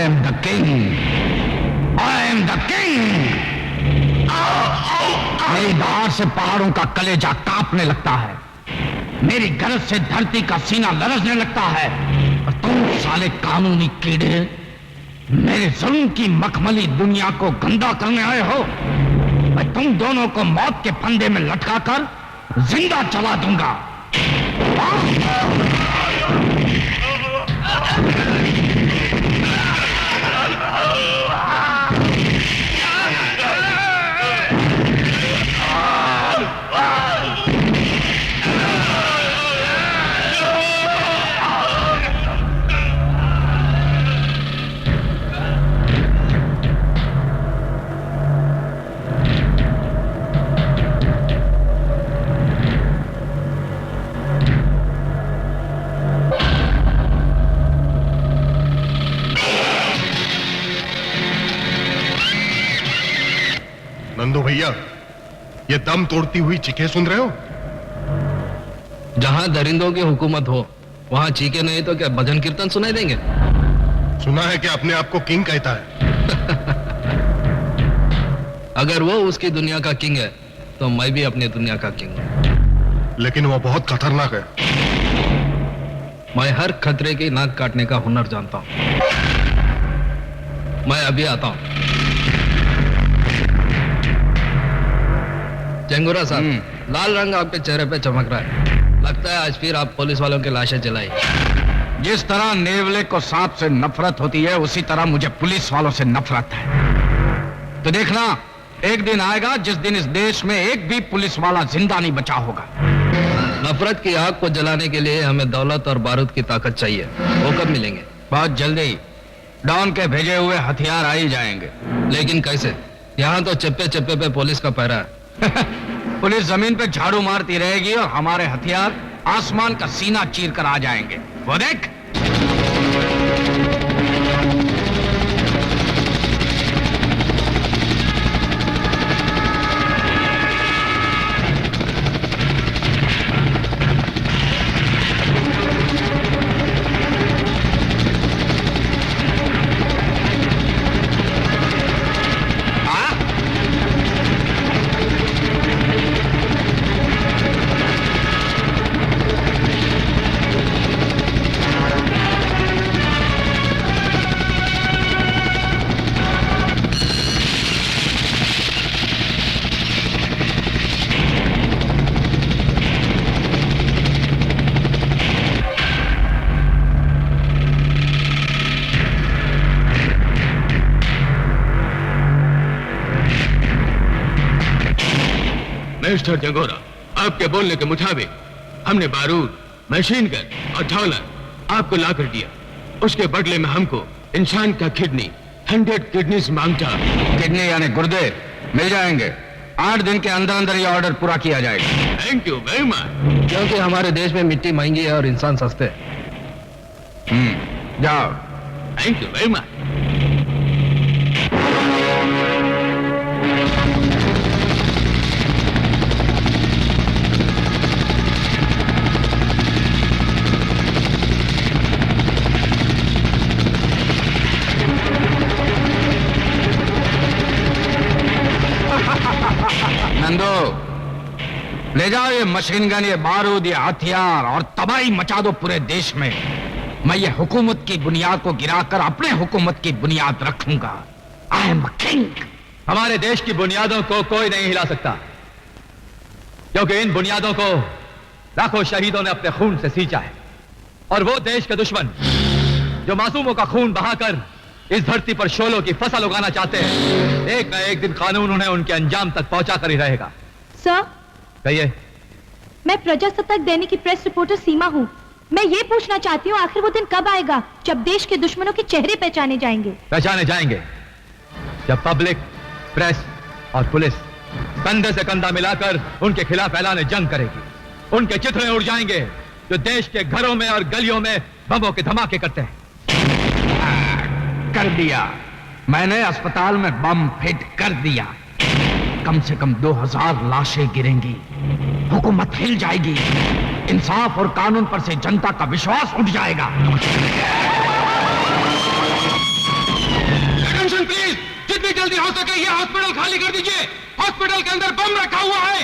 am the king. I am the king. मेरी दहाड़ से पहाड़ों का कलेजा कांपने लगता है, मेरी गरज से धरती का सीना लरजने लगता है, और तुम साले कानूनी कीड़े मेरे जुल्म की मखमली दुनिया को गंदा करने आए हो। मैं तुम दोनों को मौत के फंदे में लटकाकर जिंदा जला दूंगा। नंदू भैया, ये दम तोड़ती हुई चीखें सुन रहे हो? जहां दरिंदों की हुकूमत हो वहां चीखे नहीं तो क्या भजन कीर्तन सुनाई देंगे? सुना है कि अपने आप को किंग कहता है। अगर वो उसकी दुनिया का किंग है तो मैं भी अपनी दुनिया का किंग हूं। लेकिन वो बहुत खतरनाक है। मैं हर खतरे की नाक काटने का हुनर जानता हूं। मैं अभी आता हूं। चेंगुरा साहब, लाल रंग आपके चेहरे पे चमक रहा है। लगता है आज फिर आप पुलिस वालों की लाशें जलाई। जिस तरह नेवले को सांप से नफरत होती है, उसी तरह मुझे पुलिस वालों से नफरत है। तो देखना, एक दिन आएगा जिस दिन इस देश में एक भी पुलिस वाला जिंदा नहीं बचा होगा। नफरत की आग को जलाने के लिए हमें दौलत और बारूद की ताकत चाहिए। वो कब मिलेंगे? बहुत जल्दी। डॉन के भेजे हुए हथियार आ ही जाएंगे। लेकिन कैसे? यहाँ तो चप्पे चप्पे पे पुलिस का पहरा है। पुलिस जमीन पे झाड़ू मारती रहेगी और हमारे हथियार आसमान का सीना चीर कर आ जाएंगे। वो देख। मिस्टर जंगोरा, आपके बोलने के मुताबिक हमने बारूद, मशीन गन और डॉलर आपको ला कर दिया। उसके बदले में हमको इंसान का किडनी, 100 किडनीज मांगता। किडनी यानी गुर्दे मिल जाएंगे। 8 दिन के अंदर अंदर ये ऑर्डर पूरा किया जाएगा। Thank you very much. क्योंकि हमारे देश में मिट्टी महंगी है और इंसान सस्ते हैं। जाओ। Thank you very much. Nandu, ले जाओ ये मशीन गन, ये बारूद, ये हथियार और तबाही मचा दो पूरे देश में। मैं ये हुकूमत की बुनियाद को गिराकर अपने हुकूमत की बुनियाद रखूंगा। I am king. हमारे देश की बुनियादों को कोई नहीं हिला सकता, क्योंकि इन बुनियादों को लाखों शहीदों ने अपने खून से सींचा है। और वो देश के दुश्मन जो मासूमों का खून बहाकर इस धरती पर शोलों की फसल उगाना चाहते हैं, एक न एक दिन कानून उन्हें उनके अंजाम तक पहुंचा कर ही रहेगा। सर, कहिए। मैं प्रजासत्ताक दैनिक की प्रेस रिपोर्टर सीमा हूँ। मैं ये पूछना चाहती हूँ, आखिर वो दिन कब आएगा जब देश के दुश्मनों के चेहरे पहचाने जाएंगे? पहचाने जाएंगे जब पब्लिक, प्रेस और पुलिस कंधे से कंधा मिलाकर उनके खिलाफ ऐलान जंग करेगी। उनके चित्रे उड़ जाएंगे जो देश के घरों में और गलियों में बमों के धमाके करते हैं। कर दिया मैंने, अस्पताल में बम फिट कर दिया। कम से कम 2000 लाशें गिरेंगी, हुकूमत हिल जाएगी, इंसाफ और कानून पर से जनता का विश्वास उठ जाएगा। जाके ये हॉस्पिटल खाली कर दीजिए। हॉस्पिटल के अंदर बम रखा हुआ है।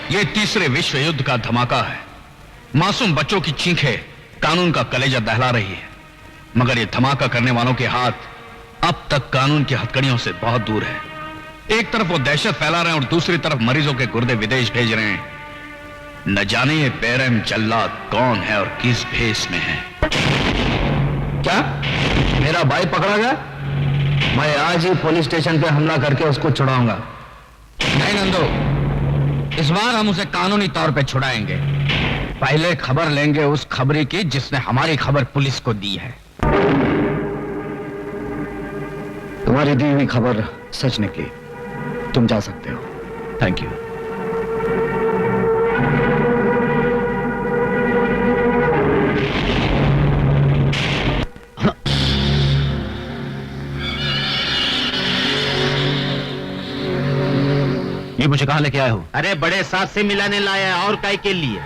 ये तीसरे विश्व युद्ध का धमाका है। मासूम बच्चों की चीखें कानून का कलेजा दहला रही है, मगर ये धमाका करने वालों के हाथ अब तक कानून की हथकड़ियों से बहुत दूर है। एक तरफ वो दहशत फैला रहे हैं और दूसरी तरफ मरीजों के गुर्दे विदेश भेज रहे हैं। न जाने ये बेरहम जल्लाद कौन है और किस भेष में है। क्या मेरा भाई पकड़ा गया? मैं आज ही पुलिस स्टेशन पे हमला करके उसको छुड़ाऊंगा। नहीं नंदो, इस बार हम उसे कानूनी तौर पे छुड़ाएंगे। पहले खबर लेंगे उस खबरी की जिसने हमारी खबर पुलिस को दी है। तुम्हारी दी हुई खबर सच निकली, तुम जा सकते हो। Thank you. ये मुझे कहां लेके आए हो? अरे बड़े साथ से मिलाने लाया है, और काय के लिए?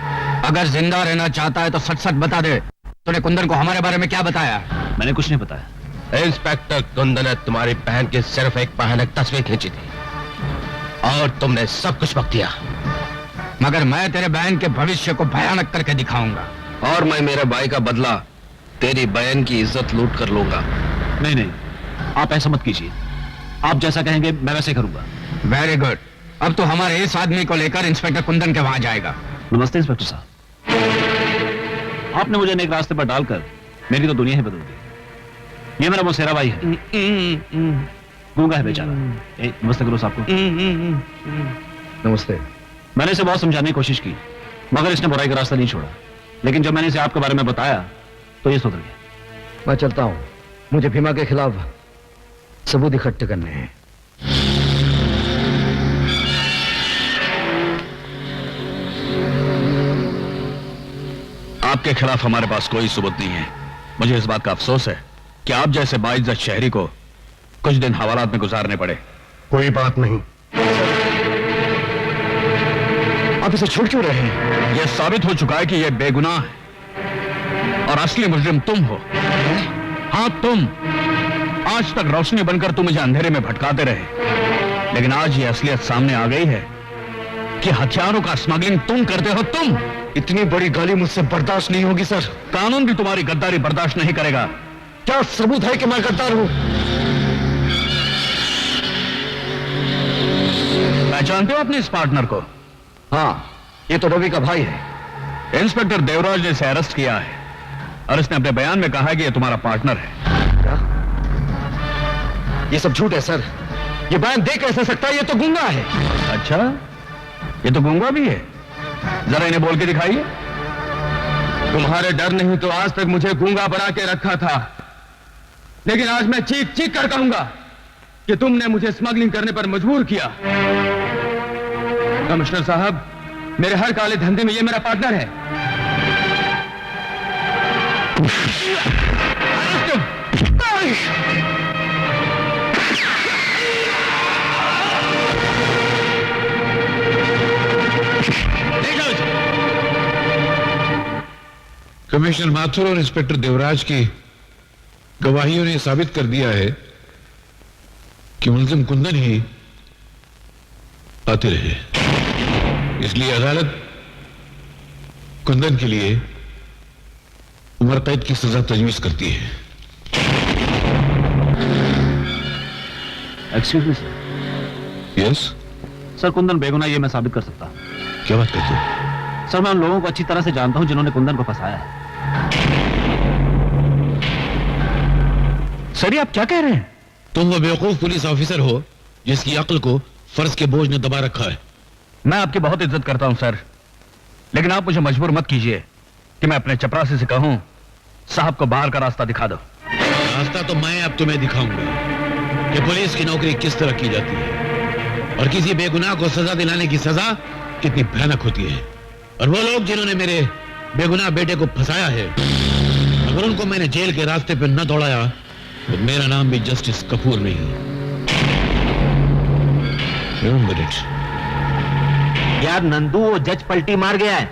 अगर जिंदा रहना चाहता है तो सच सच बता दे, तूने कुंदन को हमारे बारे में क्या बताया? मैंने कुछ नहीं बताया। इंस्पेक्टर कुंदन ने तुम्हारी बहन की सिर्फ एक भयानक तस्वीर खींची थी और तुमने सब कुछ बक दिया। मगर मैं तेरे बहन के भविष्य को भयानक करके दिखाऊंगा। और मैं मेरे भाई का बदला तेरी बहन की इज्जत लूट कर लूंगा। नहीं नहीं, आप ऐसा मत कीजिए। आप जैसा कहेंगे मैं वैसे करूंगा। Very good. अब तो हमारे इस आदमी को लेकर इंस्पेक्टर कुंदन के वहां जाएगा। नमस्ते इंस्पेक्टर साहब। आपने मुझे नेक रास्ते पर डालकर मेरी तो दुनिया ही बदल दी। ये मेरा मौसेरा भाई है, गूंगा है बेचारा। नमस्ते करो साहब को। नमस्ते। मैंने इसे बहुत समझाने की कोशिश की, मगर इसने बुराई का रास्ता नहीं छोड़ा। लेकिन जब मैंने इसे आपके बारे में बताया तो ये सुधर गया। मैं चलता हूं, मुझे भीमा के खिलाफ सबूत इकट्ठे करने हैं। आपके खिलाफ हमारे पास कोई सबूत नहीं है। मुझे इस बात का अफसोस है कि आप जैसे बाइज्जत शहरी को कुछ दिन हवालात में गुजारने पड़े। कोई बात नहीं। आप इसे छोड़ क्यों रहे हैं? यह साबित हो चुका है कि यह बेगुनाह है और असली मुजरिम तुम हो। हाँ तुम। आज तक रोशनी बनकर तुम मुझे अंधेरे में भटकाते रहे, लेकिन आज यह असलियत सामने आ गई है कि हथियारों का स्मगलिंग तुम करते हो। तुम। इतनी बड़ी गाली मुझसे बर्दाश्त नहीं होगी सर। कानून भी तुम्हारी गद्दारी बर्दाश्त नहीं करेगा। क्या सबूत है कि मैं गद्दार हूं? पहचानते हो अपने इस पार्टनर को? हाँ, ये तो रवि का भाई है। इंस्पेक्टर देवराज ने इसे अरेस्ट किया है और इसने अपने बयान में कहा है कि यह तुम्हारा पार्टनर है। क्या? ये सब झूठ है सर। ये बयान दे कैसे सकता है? ये तो गूंगा है। अच्छा, ये तो गूंगा भी है। जरा इन्हें बोल के दिखाइए। तुम्हारे डर नहीं तो आज तक मुझे गूंगा बना के रखा था, लेकिन आज मैं चीख चीख कर कहूंगा कि तुमने मुझे स्मगलिंग करने पर मजबूर किया। कमिश्नर साहब, मेरे हर काले धंधे में ये मेरा पार्टनर है। कमिश्नर माथुर और इंस्पेक्टर देवराज की गवाहियों ने साबित कर दिया है कि मुलजिम कुंदन ही कातिल है। इसलिए अदालत कुंदन के लिए उम्र कैद की सजा तजवीज करती है। Excuse me sir. Yes. Sir, Kundan बेगुनाह ये मैं साबित कर सकता हूं। क्या बात करते हो? सर, मैं उन लोगों को अच्छी तरह से जानता हूं जिन्होंने कुंदन को फंसाया है। सर ये आप क्या कह रहे हैं? तुम वो बेवकूफ पुलिस ऑफिसर हो जिसकी अक्ल को फर्ज के बोझ ने दबा रखा है। मैं आपकी बहुत इज्जत करता हूं सर, लेकिन आप मुझे मजबूर मत कीजिए कि मैं अपने चपरासी से कहूं साहब को बाहर का रास्ता दिखा दो। रास्ता तो मैं अब तुम्हें दिखाऊंगा कि पुलिस की नौकरी किस तरह की जाती है और किसी बेगुनाह को सजा दिलाने की सजा कितनी भयानक होती है। और वो लोग जिन्होंने मेरे बेगुनाह बेटे को फंसाया है, अगर उनको मैंने जेल के रास्ते पर न दौड़ाया तो मेरा नाम भी जस्टिस कपूर नहीं। Remember it. यार नंदू, वो जज पलटी मार गया है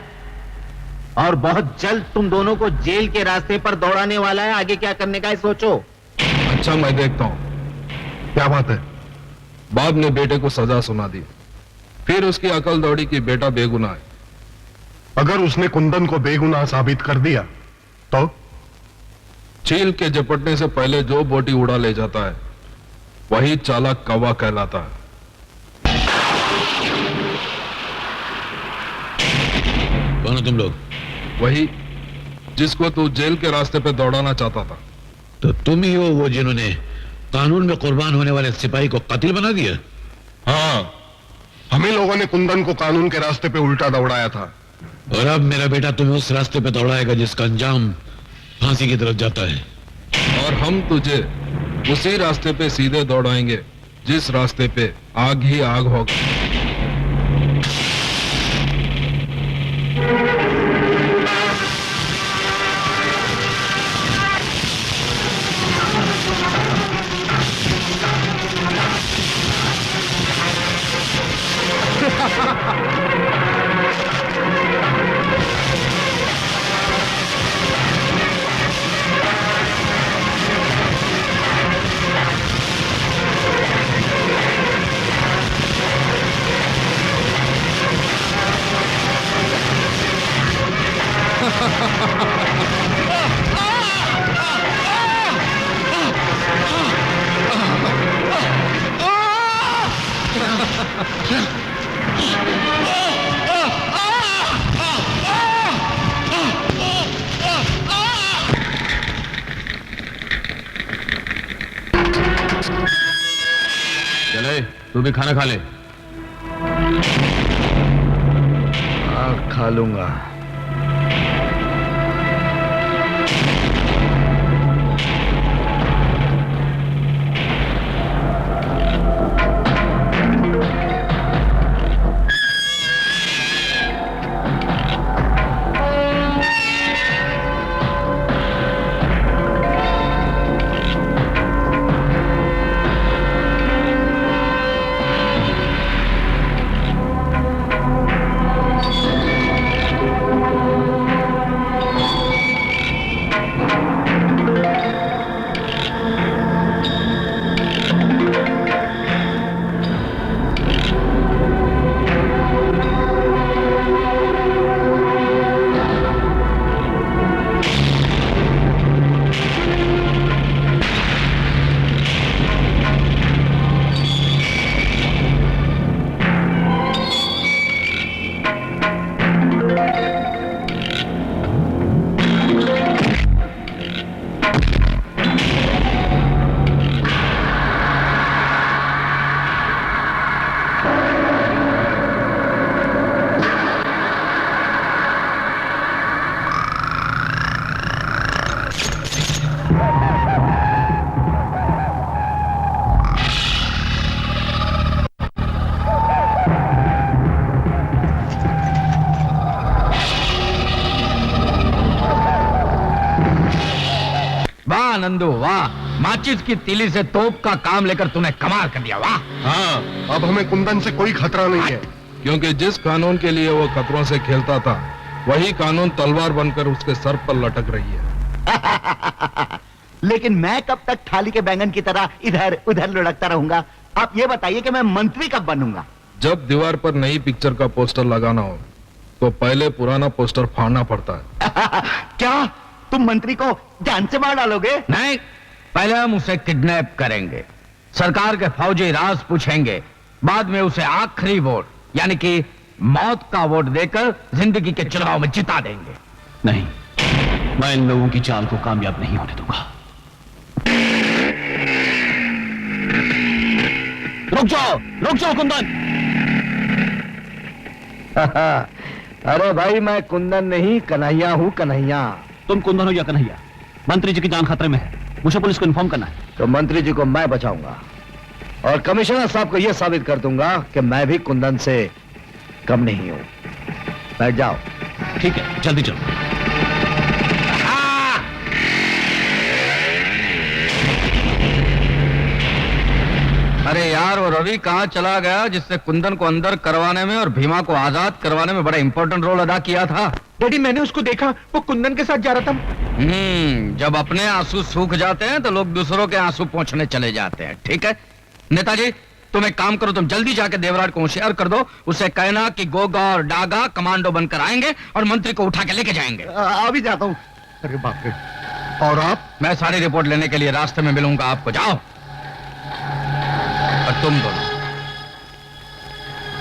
और बहुत जल्द तुम दोनों को जेल के रास्ते पर दौड़ाने वाला है। आगे क्या करने का है सोचो। अच्छा मैं देखता हूं। क्या बात है? बाप ने बेटे को सजा सुना दी, फिर उसकी अकल दौड़ी कि बेटा बेगुनाह है। अगर उसने कुंदन को बेगुनाह साबित कर दिया तो? चील के झपटने से पहले जो बोटी उड़ा ले जाता है वही चालाक कौवा कहलाता है। कौन हो तुम लोग? वही जिसको तू जेल के रास्ते पे दौड़ाना चाहता था। तो तुम ही हो वो जिन्होंने कानून में कुर्बान होने वाले सिपाही को कातिल बना दिया? हाँ, हमें लोगों ने कुंदन को कानून के रास्ते पे उल्टा दौड़ाया था। और अब मेरा बेटा तुम्हें उस रास्ते पे दौड़ाएगा जिसका अंजाम फांसी की तरफ जाता है। और हम तुझे उसी रास्ते पे सीधे दौड़ाएंगे जिस रास्ते पे आग ही आग होगा। चले, तू भी खाना खा ले। खा लूंगा। नंदू वाह, माचिस की तीली से तोप का काम लेकर तूने कमाल कर दिया। वाह। हाँ, अब हमें कुंदन से कोई खतरा नहीं है, क्योंकि जिस कानून के लिए वो खतरों से खेलता था वही कानून तलवार बनकर उसके सर पर लटक रही है। लेकिन मैं कब तक थाली के बैंगन की तरह इधर उधर लुढ़कता रहूंगा? आप ये बताइए कि मैं मंत्री कब बनूंगा? जब दीवार पर नई पिक्चर का पोस्टर लगाना हो तो पहले पुराना पोस्टर फाड़ना पड़ता है। क्या तुम मंत्री को जान से मार डालोगे? नहीं, पहले हम उसे किडनैप करेंगे, सरकार के फौजी राज पूछेंगे, बाद में उसे आखिरी वोट यानी कि मौत का वोट देकर जिंदगी के चुनाव में जिता देंगे। नहीं, मैं इन लोगों की चाल को कामयाब नहीं होने दूंगा। रुक जाओ कुंदन। अरे भाई मैं कुंदन नहीं कन्हैया हूँ, कन्हैया। तुम कुंदन हो या कन्हैया, मंत्री जी की जान खतरे में है, मुझे पुलिस को इन्फॉर्म करना है। तो मंत्री जी को मैं बचाऊंगा और कमिश्नर साहब को यह साबित कर दूंगा कि मैं भी कुंदन से कम नहीं हूं। बैठ जाओ। ठीक है, जल्दी चलो। अरे यार, वो रवि कहाँ चला गया जिससे कुंदन को अंदर करवाने में और भीमा को आजाद करवाने में बड़ा इंपॉर्टेंट रोल अदा किया था? डैडी मैंने उसको देखा, वो कुंदन के साथ जा रहा था। जब अपने आंसू सूख जाते हैं तो लोग दूसरों के आंसू पोंछने चले जाते हैं। ठीक है नेताजी, तुम एक काम करो, तुम जल्दी जाके देवराज को होशियार कर दो, उसे कहना कि गोगा और डागा कमांडो बनकर आएंगे और मंत्री को उठा के लेके जाएंगे। अभी जाता हूँ। अरे बाप रे। और आप? मैं सारी रिपोर्ट लेने के लिए रास्ते में मिलूंगा आपको। जाओ। और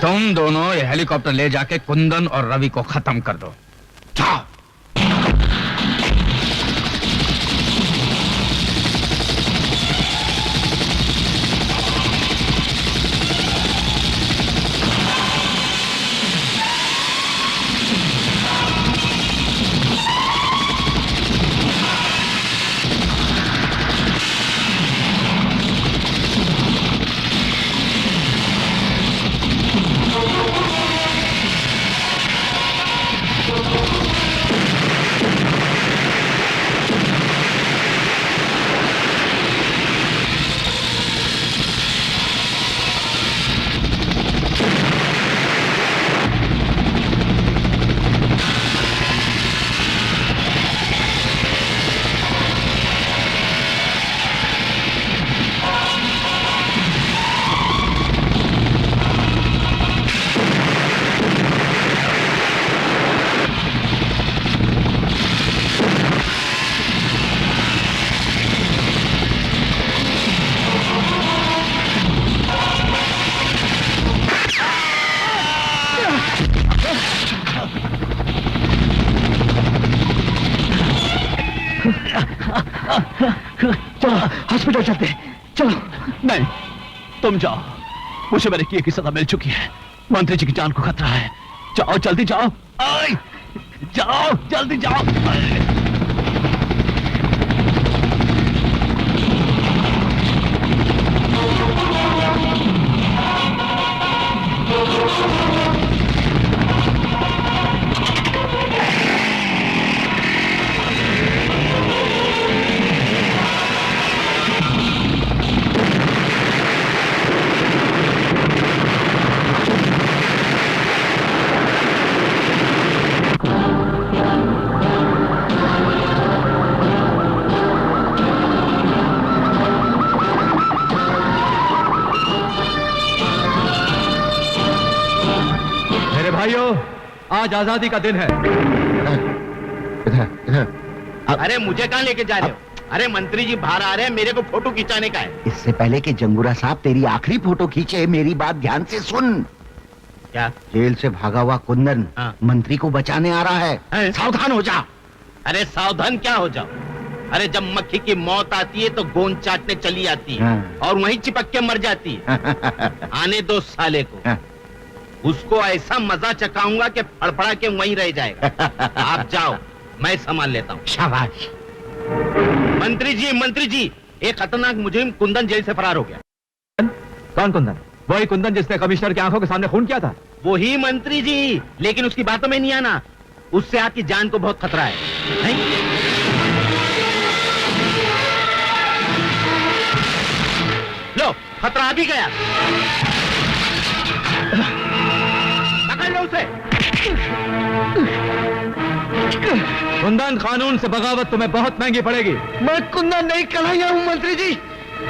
तुम दोनों ये हेलीकॉप्टर ले जाके कुंदन और रवि को खत्म कर दो। जाओ। चलो हॉस्पिटल चलते हैं, चलो। नहीं, तुम जाओ, मुझे मेरे किए की सजा मिल चुकी है, मंत्री जी की जान को खतरा है। जाओ जल्दी जाओ, जाओ जल्दी जाओ। भाइयों, आज आजादी का दिन है। अरे मुझे कहां लेके जा रहे हो? अरे मंत्री जी बाहर आ रहे हैं, मेरे को फोटो खिंचाने का है। इससे पहले कि जंगूरा साहब तेरी आखिरी फोटो खींचे, मेरी बात ध्यान से सुन। क्या? जेल से भागा हुआ कुंदन मंत्री को बचाने आ रहा है। सावधान हो जा। अरे सावधान क्या हो जाओ? अरे जब मक्खी की मौत आती है तो गोंद चाटने चली आती है और वहीं चिपक के मर जाती है। आने दो साले को, उसको ऐसा मजा चखाऊंगा कि फड़फड़ा के वहीं रह जाएगा। आप जाओ, मैं संभाल लेता हूँ। शाबाश। मंत्री जी, एक खतरनाक मुजरिम कुंदन जेल से फरार हो गया। कौन कुंदन? वही कुंदन जिसने कमिश्नर की आंखों के सामने खून किया था? वही मंत्री जी, लेकिन उसकी बातों में नहीं आना, उससे आपकी जान को बहुत खतरा है। नहीं? लो, खतरा आ भी गया। पकड़ लो उसे। कुंदन, कानून से बगावत तुम्हें बहुत महंगी पड़ेगी। मैं कुंदन नहीं, कन्हैया हूँ। मंत्री जी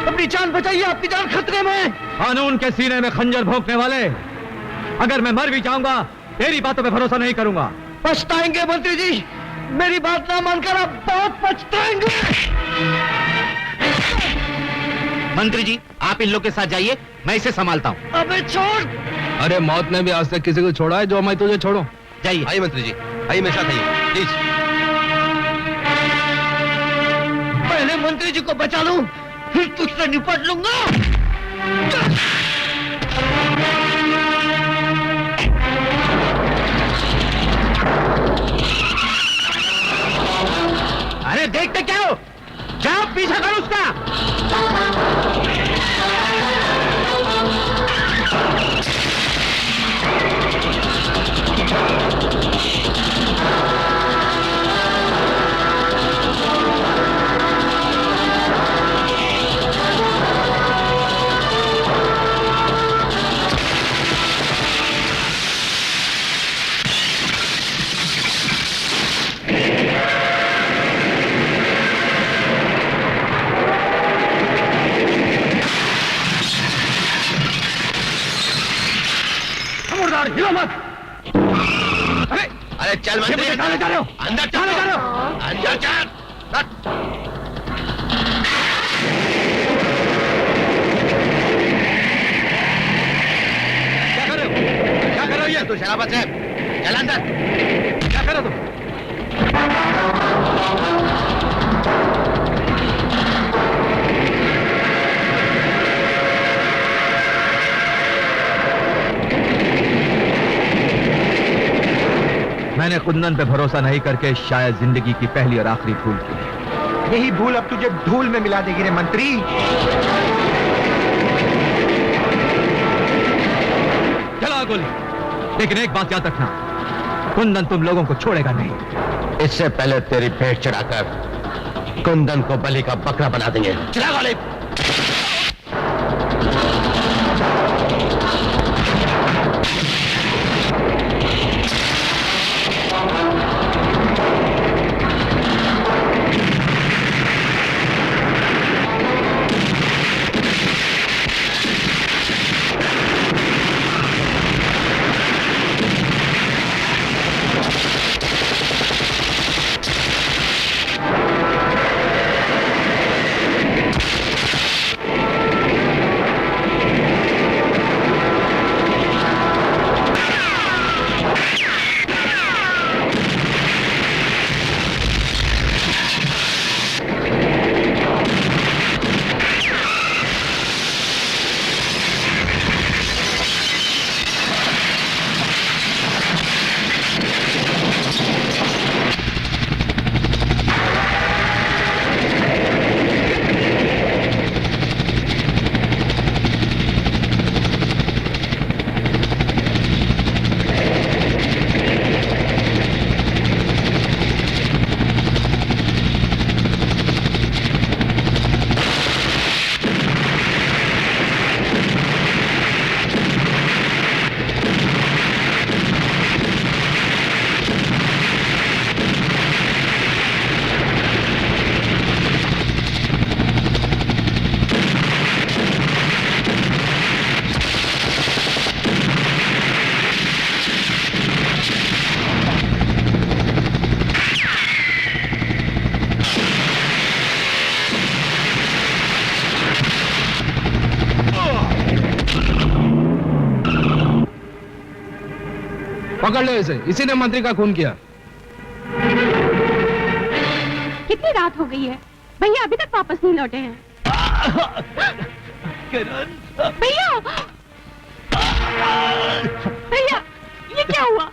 अपनी जान बचाइए, आपकी जान खतरे में है। कानून के सीने में खंजर भोंकने वाले, अगर मैं मर भी जाऊंगा तेरी बातों पे भरोसा नहीं करूंगा। पछताएंगे मंत्री जी, मेरी बात ना मानकर आप बहुत पछताएंगे। मंत्री जी, आप इन लोग के साथ जाइए, मैं इसे संभालता हूँ। अबे छोड़। अरे मौत ने भी आज तक किसी को छोड़ा है जो मैं तुझे छोड़ूं? जाइए। आइए मंत्री जी, आइए मेरे साथ आइए प्लीज। पहले मंत्री जी को बचा लूं, फिर तुझसे निपट लूंगा। अरे देखते क्या हो, जाओ पीछा करो उसका। हिलो मत। अरे चल मंत्री, कहाँ ले जा रहे हो? अंदर कहाँ ले जा रहे हो? अंदर चल। क्या कर रहे हो? क्या कर रहे हो ये? तू शराबत है, चल अंदर। क्या कर रहे हो तुम? मैंने कुंदन पे भरोसा नहीं करके शायद जिंदगी की पहली और आखिरी भूल की। यही भूल अब तुझे धूल में मिला देगी रे मंत्री। चला गोली, लेकिन एक बात याद रखना, कुंदन तुम लोगों को छोड़ेगा नहीं। इससे पहले तेरी भेंट चढ़ाकर कुंदन को बलि का बकरा बना देंगे। चला गोली। पकड़ लो इसे, इसी ने मंत्री का खून किया। कितनी रात हो गई है, भैया अभी तक वापस नहीं लौटे हैं। भैया भैया, ये क्या हुआ?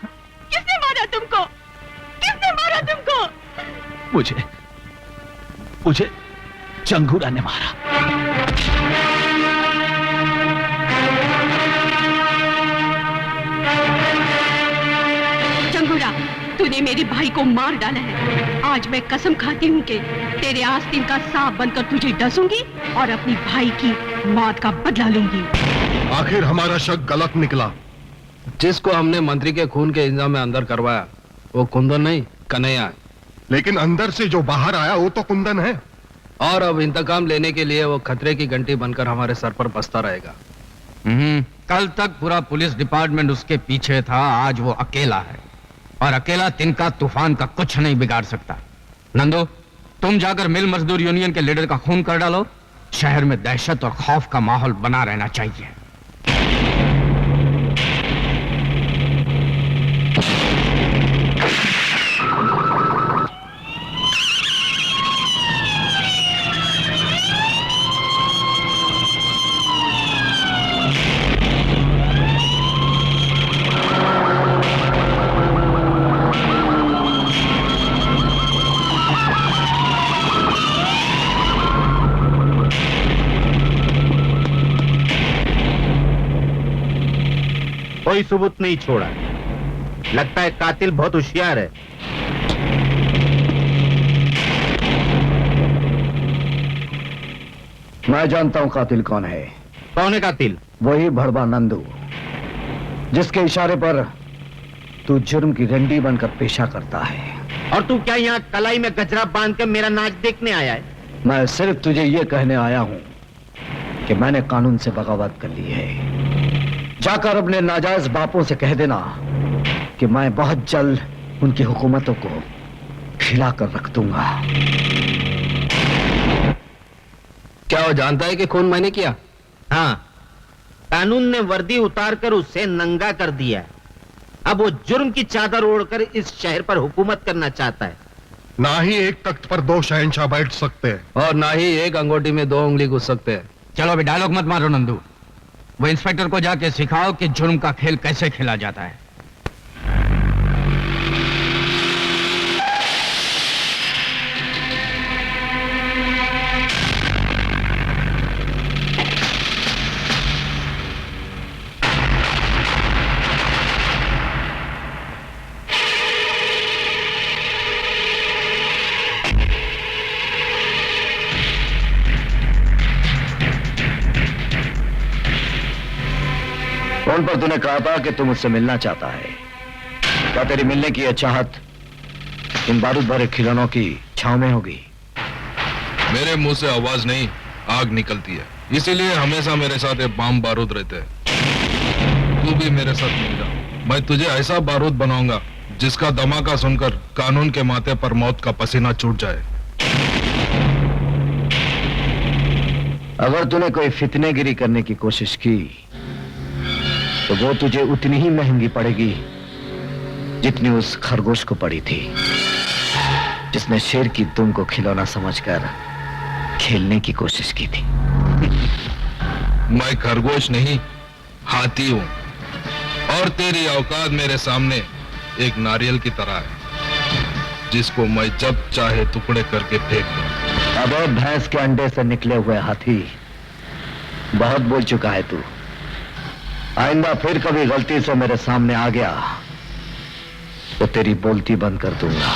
किसने मारा तुमको? किसने मारा तुमको? मुझे चंगूरा ने मारा। चंगूरा, तूने मेरे भाई को मार डाला है। आज मैं कसम खाती हूँ कि तेरे आस्तीन का सांप बनकर तुझे डसूंगी और अपनी भाई की मौत का बदला लूंगी। आखिर हमारा शक गलत निकला। जिसको हमने मंत्री के खून के इल्जाम में अंदर करवाया वो कुंदन नहीं, कन्हैया है। लेकिन अंदर से जो बाहर आया वो तो कुंदन है। और अब इंतकाम लेने के लिए वो खतरे की घंटी बनकर हमारे सर पर बसता रहेगा। कल तक पूरा पुलिस डिपार्टमेंट उसके पीछे था, आज वो अकेला है और अकेला तिनका तूफान का कुछ नहीं बिगाड़ सकता। नंदो, तुम जाकर मिल मजदूर यूनियन के लीडर का खून कर डालो। शहर में दहशत और खौफ का माहौल बना रहना चाहिए। कोई सबूत नहीं छोड़ा। लगता है कातिल बहुत होशियार है। मैं जानता हूं कातिल कौन है। कौन है कातिल? वही भड़वा नंदू, जिसके इशारे पर तू जुर्म की रंडी बनकर पेशा करता है। और तू क्या यहाँ कलाई में गजरा बांध कर मेरा नाच देखने आया है? मैं सिर्फ तुझे ये कहने आया हूं कि मैंने कानून से बगावत कर ली है। जाकर अपने नाजायज बापों से कह देना कि मैं बहुत जल्द उनकी हुकूमतों को खिला कर रख दूंगा। क्या वो जानता है कि खून मैंने किया? हाँ, कानून ने वर्दी उतारकर उसे नंगा कर दिया। अब वो जुर्म की चादर ओढ़कर इस शहर पर हुकूमत करना चाहता है। ना ही एक तख्त पर दो शहंशाह बैठ सकते हैं और ना ही एक अंगूठी में दो उंगली घुस सकते हैं। चलो अभी डायलॉग मत मारो नंदू, वो इंस्पेक्टर को जाके सिखाओ कि जुर्म का खेल कैसे खेला जाता है। फोन पर तूने कहा था कि तू मुझसे मिलना चाहता है। क्या तेरी मिलने की यह चाहत इन बारूद भरे खिलौनों की छांव में होगी? मेरे मुंह से आवाज नहीं, आग निकलती है, इसीलिए हमेशा मेरे साथ ये बम बारूद रहते हैं। तू भी मेरे साथ मिल जा, मैं तुझे ऐसा बारूद बनाऊंगा जिसका धमाका सुनकर कानून के माथे पर मौत का पसीना छूट जाए। अगर तूने कोई फितनेगिरी करने की कोशिश की तो वो तुझे उतनी ही महंगी पड़ेगी जितनी उस खरगोश को पड़ी थी, जिसने शेर की दुम को खिलौना समझकर खेलने की कोशिश की थी। मैं खरगोश नहीं, हाथी हूं, और तेरी औकात मेरे सामने एक नारियल की तरह है, जिसको मैं जब चाहे टुकड़े करके फेंक दूं। अब भैंस के अंडे से निकले हुए हाथी, बहुत बोल चुका है तू। आइंदा फिर कभी गलती से मेरे सामने आ गया तो तेरी बोलती बंद कर दूंगा।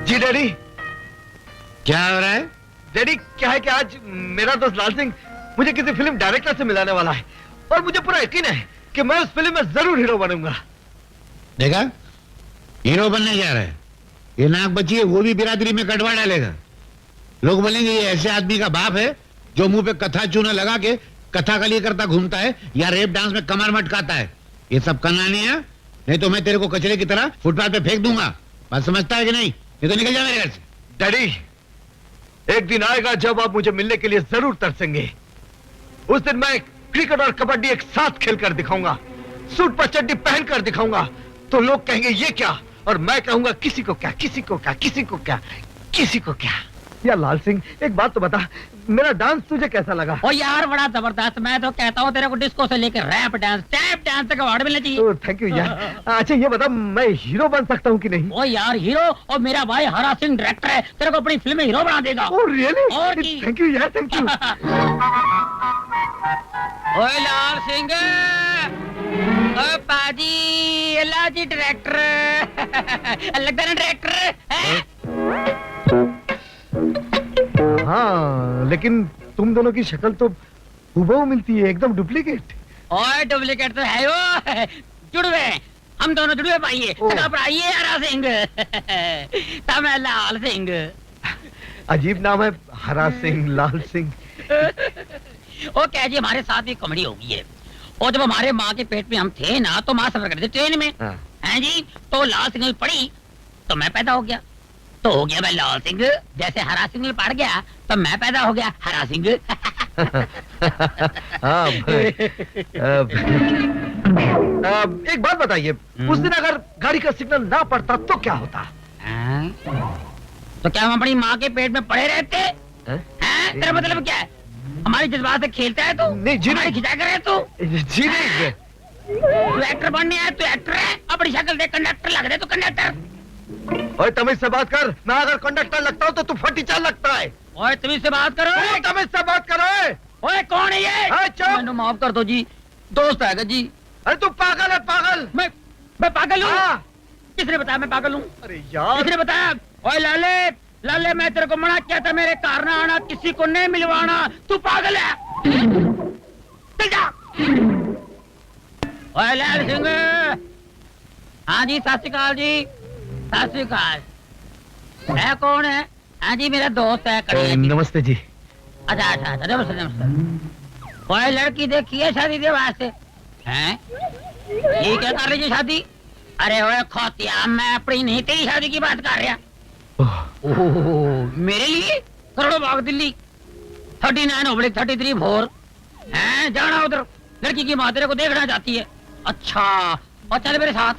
जी डैडी। क्या हो रहा है? डैडी क्या है कि आज मेरा दोस्त लाल सिंह मुझे किसी फिल्म डायरेक्टर से मिलाने वाला है और मुझे पूरा यकीन है कि मैं उस फिल्म में जरूर हीरो बनूंगा। देखा, हीरो बनने जा रहा है। ये नाक बची है, वो भी बिरादरी में कटवा डालेगा। लोग बोलेंगे ये ऐसे आदमी का बाप है जो मुंह पे कथा चूना लगा के कथा का लिए करता घूमता है या रेप डांस में कमर मटकाता है। ये सब करना नहीं है, नहीं तो मैं तेरे को कचरे की तरह फुटपाथ पे फेंक दूंगा। बात समझता है कि नहीं? ये तो निकल जा मेरे घर से। डैडी, एक दिन आएगा जब आप मुझे मिलने के लिए जरूर तरसेंगे। उस दिन मैं क्रिकेट और कबड्डी एक साथ खेलकर दिखाऊंगा, सूट पर चड्डी पहनकर दिखाऊंगा, तो लोग कहेंगे ये क्या, और मैं कहूंगा किसी को क्या, किसी को क्या, किसी को क्या, किसी को क्या। यार लाल सिंह, एक बात तो बता, मेरा डांस तुझे कैसा लगा? ओ यार बड़ा जबरदस्त। मैं तो कहता हूँ तेरे को डिस्को से लेकर रैप डांस, टैप डांस तक अवार्ड मिलना चाहिए। थैंक यू यार। अच्छा ये बता, मैं हीरो बन सकता हूँ कि नहीं? ओ यार हीरो, और मेरा भाई हरा सिंह डायरेक्टर है, तेरे को अपनी फिल्म में हीरो बना देगा। Oh really? और थैंक यू यार, थैंक यू। ओए लाल सिंह, ओ पाजी, लाजी डायरेक्टर लगता है डायरेक्टर है। हाँ, लेकिन तुम दोनों की शक्ल तो हूबहू मिलती है, एकदम डुप्लीकेट। ओए डुप्लीकेट तो है वो, जुड़वे, हम दोनों जुड़वे पाइए। घबराइए हरा सिंह तब मैं लाल सिंह। अजीब नाम है, हरा सिंह, लाल सिंह। ओ क्या जी, हमारे साथ भी कॉमेडी हो गई है। और जब हमारे माँ के पेट में हम थे ना, तो माँ सफर करते ट्रेन में, हैं जी, तो लाल सिंह पड़ी तो मैं पैदा हो गया, तो हो गया मैं लाल सिंह। जैसे हरा सिंह पड़ गया तो मैं पैदा हो गया हरा सिंह। एक बात बताइए, उस दिन अगर गाड़ी का सिग्नल ना पड़ता तो क्या होता? तो क्या हम अपनी माँ के पेट में पड़े रहते? तेरा मतलब क्या है? हमारी जज्बात से खेलता है तू? नहीं जी, नहीं खिंचा कर है तू? जी नहीं, तू एक्टर बनने आया, तू एक्टर है? अपनी शक्ल देख कंडक्टर लग रहे, तू कंडक्टर। ओए तमीज से बात कर। मैं अगर कंडक्टर लगता हूँ तो तू फटीचार लगता है। ओए तमीज से बात करो। तमीज से बात करो। ओए कौन है ये? चुप। माफ कर दो जी, दोस्त है जी। अरे तू पागल है, पागल। मैं पागल हूँ? किसने बताया मैं पागल हूँ? अरे यार, किसने बताया? ओए लाले, लाले मैं तेरे को मना किया था मेरे कार ना आना, किसी को नहीं मिलवाना। तू पागल है? चल जा। ओए लाल सिंह। हाँ जी, सत श्री अकाल जी। सत श्री अकाल। है कौन है? हाँ जी, मेरा दोस्त है। नमस्ते जी। अच्छा अच्छा अच्छा, नमस्ते नमस्ते। ओए लड़की देखी है शादी के वास्ते? हैं? ये क्या कर रही है शादी? अरे ओए खोतिया, मैं अपनी नहीं तेरी शादी की बात कर रहा। ओह, मेरे लिए करोड़ों बाग दिल्ली 39/33 भोर हैं, जाना उधर। लड़की की माँ तेरे को देखना चाहती है। अच्छा, और चल मेरे साथ।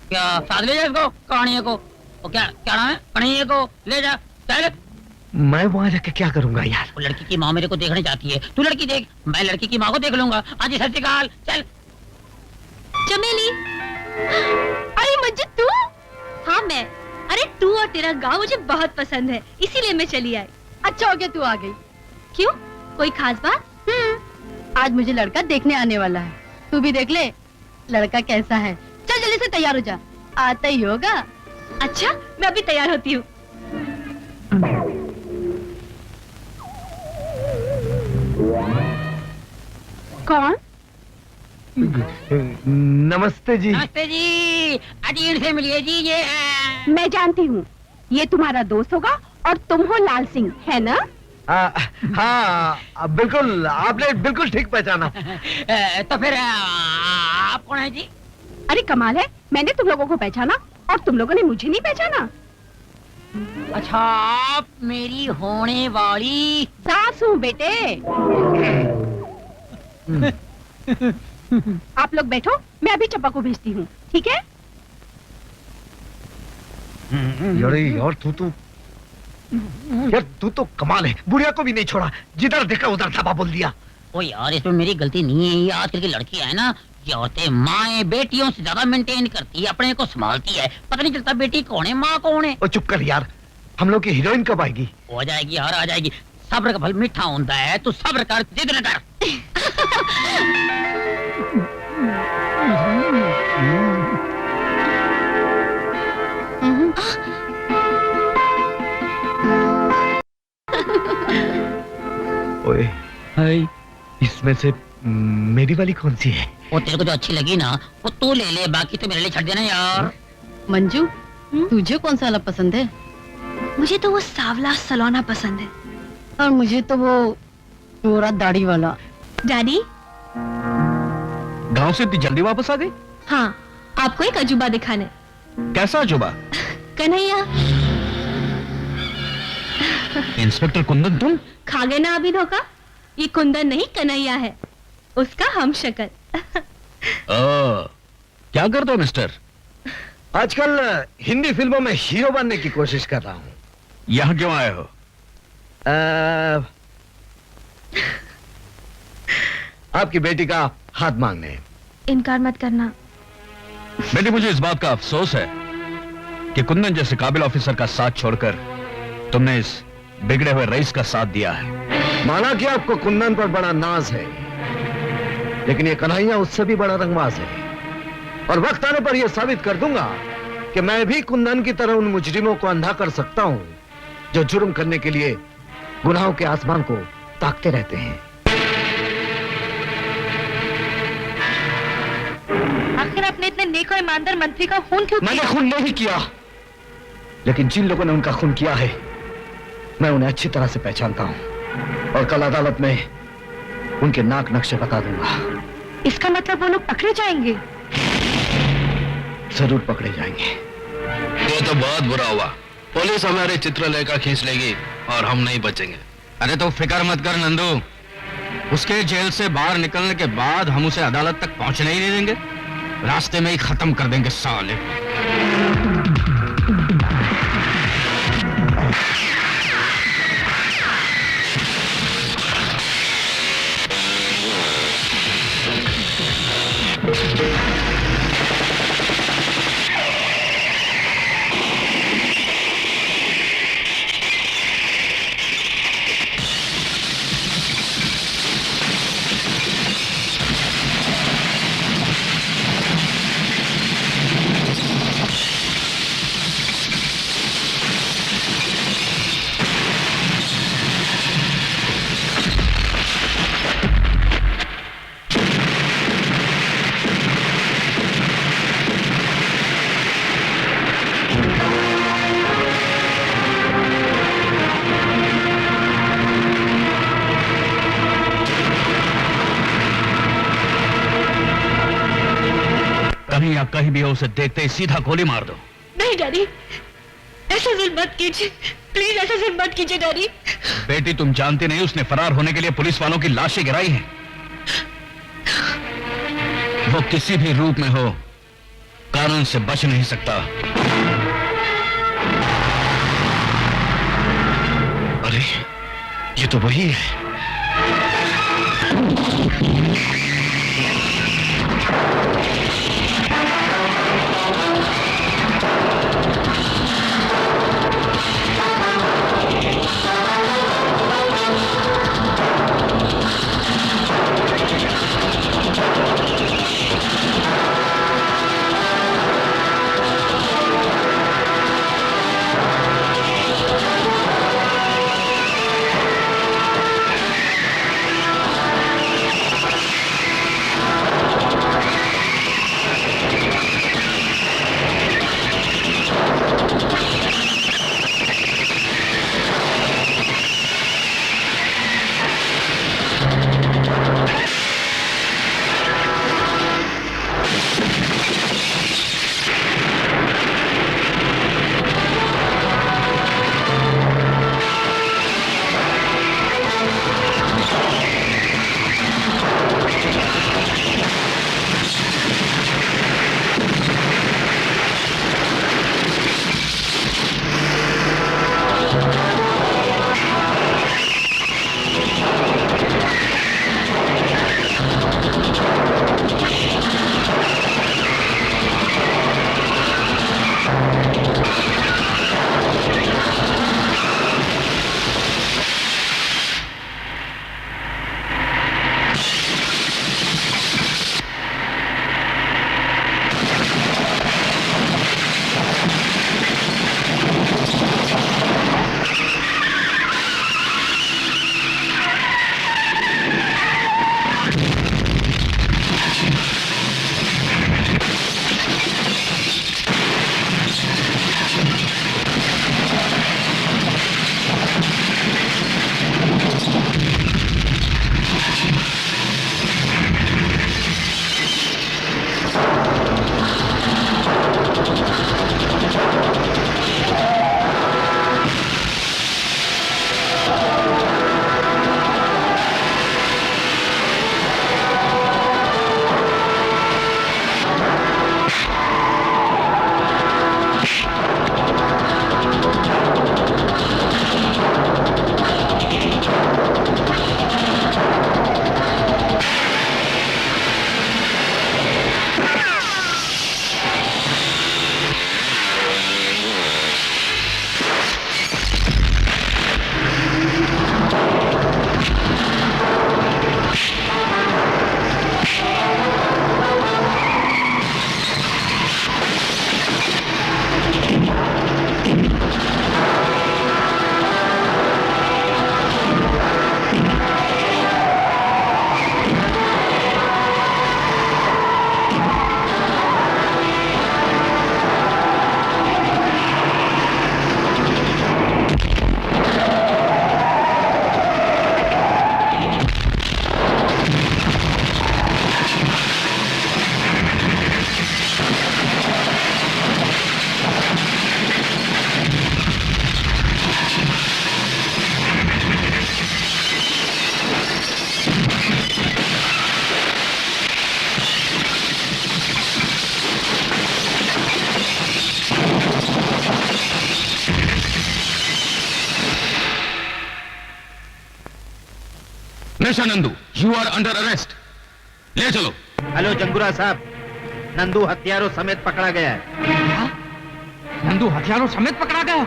क्या साथ ले जा इसको, कहानियों को? वो क्या क्या नाम है? कहानियों को ले जा, चल। मैं वहाँ जाके क्या करूंगा यार? वो लड़की की माँ मेरे को देखने चाहती है, तू लड़की देख, मैं लड़की की माँ को देख लूंगा। आज सत श्री अकाल, चल। चमेली। अरे मंजू तू? हाँ मैं। अरे तू और तेरा गांव मुझे बहुत पसंद है, इसीलिए मैं चली आई। अच्छा हो गया तू आ गई। क्यों, कोई खास बात? आज मुझे लड़का देखने आने वाला है, तू भी देख ले लड़का कैसा है। चल जल्दी से तैयार हो जा, आता ही होगा। अच्छा, मैं अभी तैयार होती हूँ। कौन? नमस्ते जी। नमस्ते जी। अजीर से मिलिए जी, ये है। मैं जानती हूँ, ये तुम्हारा दोस्त होगा और तुम हो लाल सिंह, है ना? हाँ बिल्कुल, आपने बिल्कुल ठीक पहचाना। तो फिर आप कौन है जी? अरे कमाल है, मैंने तुम लोगों को पहचाना और तुम लोगों ने मुझे नहीं पहचाना। अच्छा, आप मेरी होने वाली सास हूँ बेटे। आप लोग बैठो, मैं अभी चप्पा को भेजती हूँ, ठीक है? यार तू तो कमाल है, बुढ़िया को भी नहीं छोड़ा, जिधर देखा उधर धाबा बोल दिया। ओ यार, इसमें मेरी गलती नहीं है। ये आजकल की लड़कियां है ना, ये औरतें माएँ बेटियों से ज्यादा मेंटेन करती है, अपने को संभालती है, पता नहीं चलता बेटी कौन है माँ कौन है। ओ चुप कर यार, हम लोग की हीरोइन कब आएगी? हो जाएगी यार, आ जाएगी। सब्र का फल मीठा होता है, तू सब्र कर, जिद न कर। ओए हाय, इसमें से मेरी वाली कौन सी है? वो तेरे को जो अच्छी लगी ना, वो तू ले ले, बाकी तो मेरे लिए छोड़ देना यार। मंजू, तुझे कौन सा वाला पसंद है? मुझे तो वो सावला सलोना पसंद है। और मुझे तो वो गोरा दाढ़ी वाला। डैडी। गांव से इतनी जल्दी वापस आ गई? हाँ, आपको एक अजूबा दिखाने। कैसा अजूबा? कन्हैया। इंस्पेक्टर कुंदन तुम? खा गए ना अभी धोखा? ये कुंदन नहीं, कन्हैया है, उसका हम शक्ल। क्या करते हो मिस्टर? आजकल हिंदी फिल्मों में हीरो बनने की कोशिश कर रहा हूँ। यहाँ क्यों आए हो? आपकी बेटी का हाथ मांगने। इनकार मत करना। बेटी, मुझे इस बात का अफसोस है कि कुंदन जैसे काबिल ऑफिसर का साथ छोड़कर तुमने इस बिगड़े हुए रईस का साथ दिया है। माना कि आपको कुंदन पर बड़ा नाज है, लेकिन ये कन्हैया उससे भी बड़ा रंगबाज है, और वक्त आने पर यह साबित कर दूंगा कि मैं भी कुंदन की तरह उन मुजरिमों को अंधा कर सकता हूं जो जुर्म करने के लिए गुनाहों के आसमान को ताकते रहते हैं। आखिर आपने इतने नेक और ईमानदार मंत्री का खून क्यों किया? मैंने खून नहीं किया, लेकिन जिन लोगों ने उनका खून किया है मैं उन्हें अच्छी तरह से पहचानता हूं, और कल अदालत में उनके नाक नक्शे बता दूंगा। इसका मतलब वो लोग पकड़े जाएंगे? जरूर पकड़े जाएंगे। ये तो बहुत बुरा हुआ, पुलिस हमारे चित्रलेखा खींच लेगी और हम नहीं बचेंगे। अरे तो फिक्र मत कर नंदू, उसके जेल से बाहर निकलने के बाद हम उसे अदालत तक पहुंचने ही नहीं देंगे, रास्ते में ही खत्म कर देंगे साले। कहीं भी हो उसे देखते ही सीधा गोली मार दो। नहीं डैडी, ऐसा जुल्म मत कीजिए, प्लीज ऐसा जुल्म मत कीजिए डैडी। बेटी तुम जानती नहीं उसने फरार होने के लिए पुलिस वालों की लाशें गिराई हैं। वो किसी भी रूप में हो कानून से बच नहीं सकता। अरे ये तो वही है। नशा Nandu, you are under arrest. ले चलो। हेलो जंगूरा साहब, नंदू हथियारों समेत पकड़ा गया है। क्या? नंदू हथियारों समेत पकड़ा गया?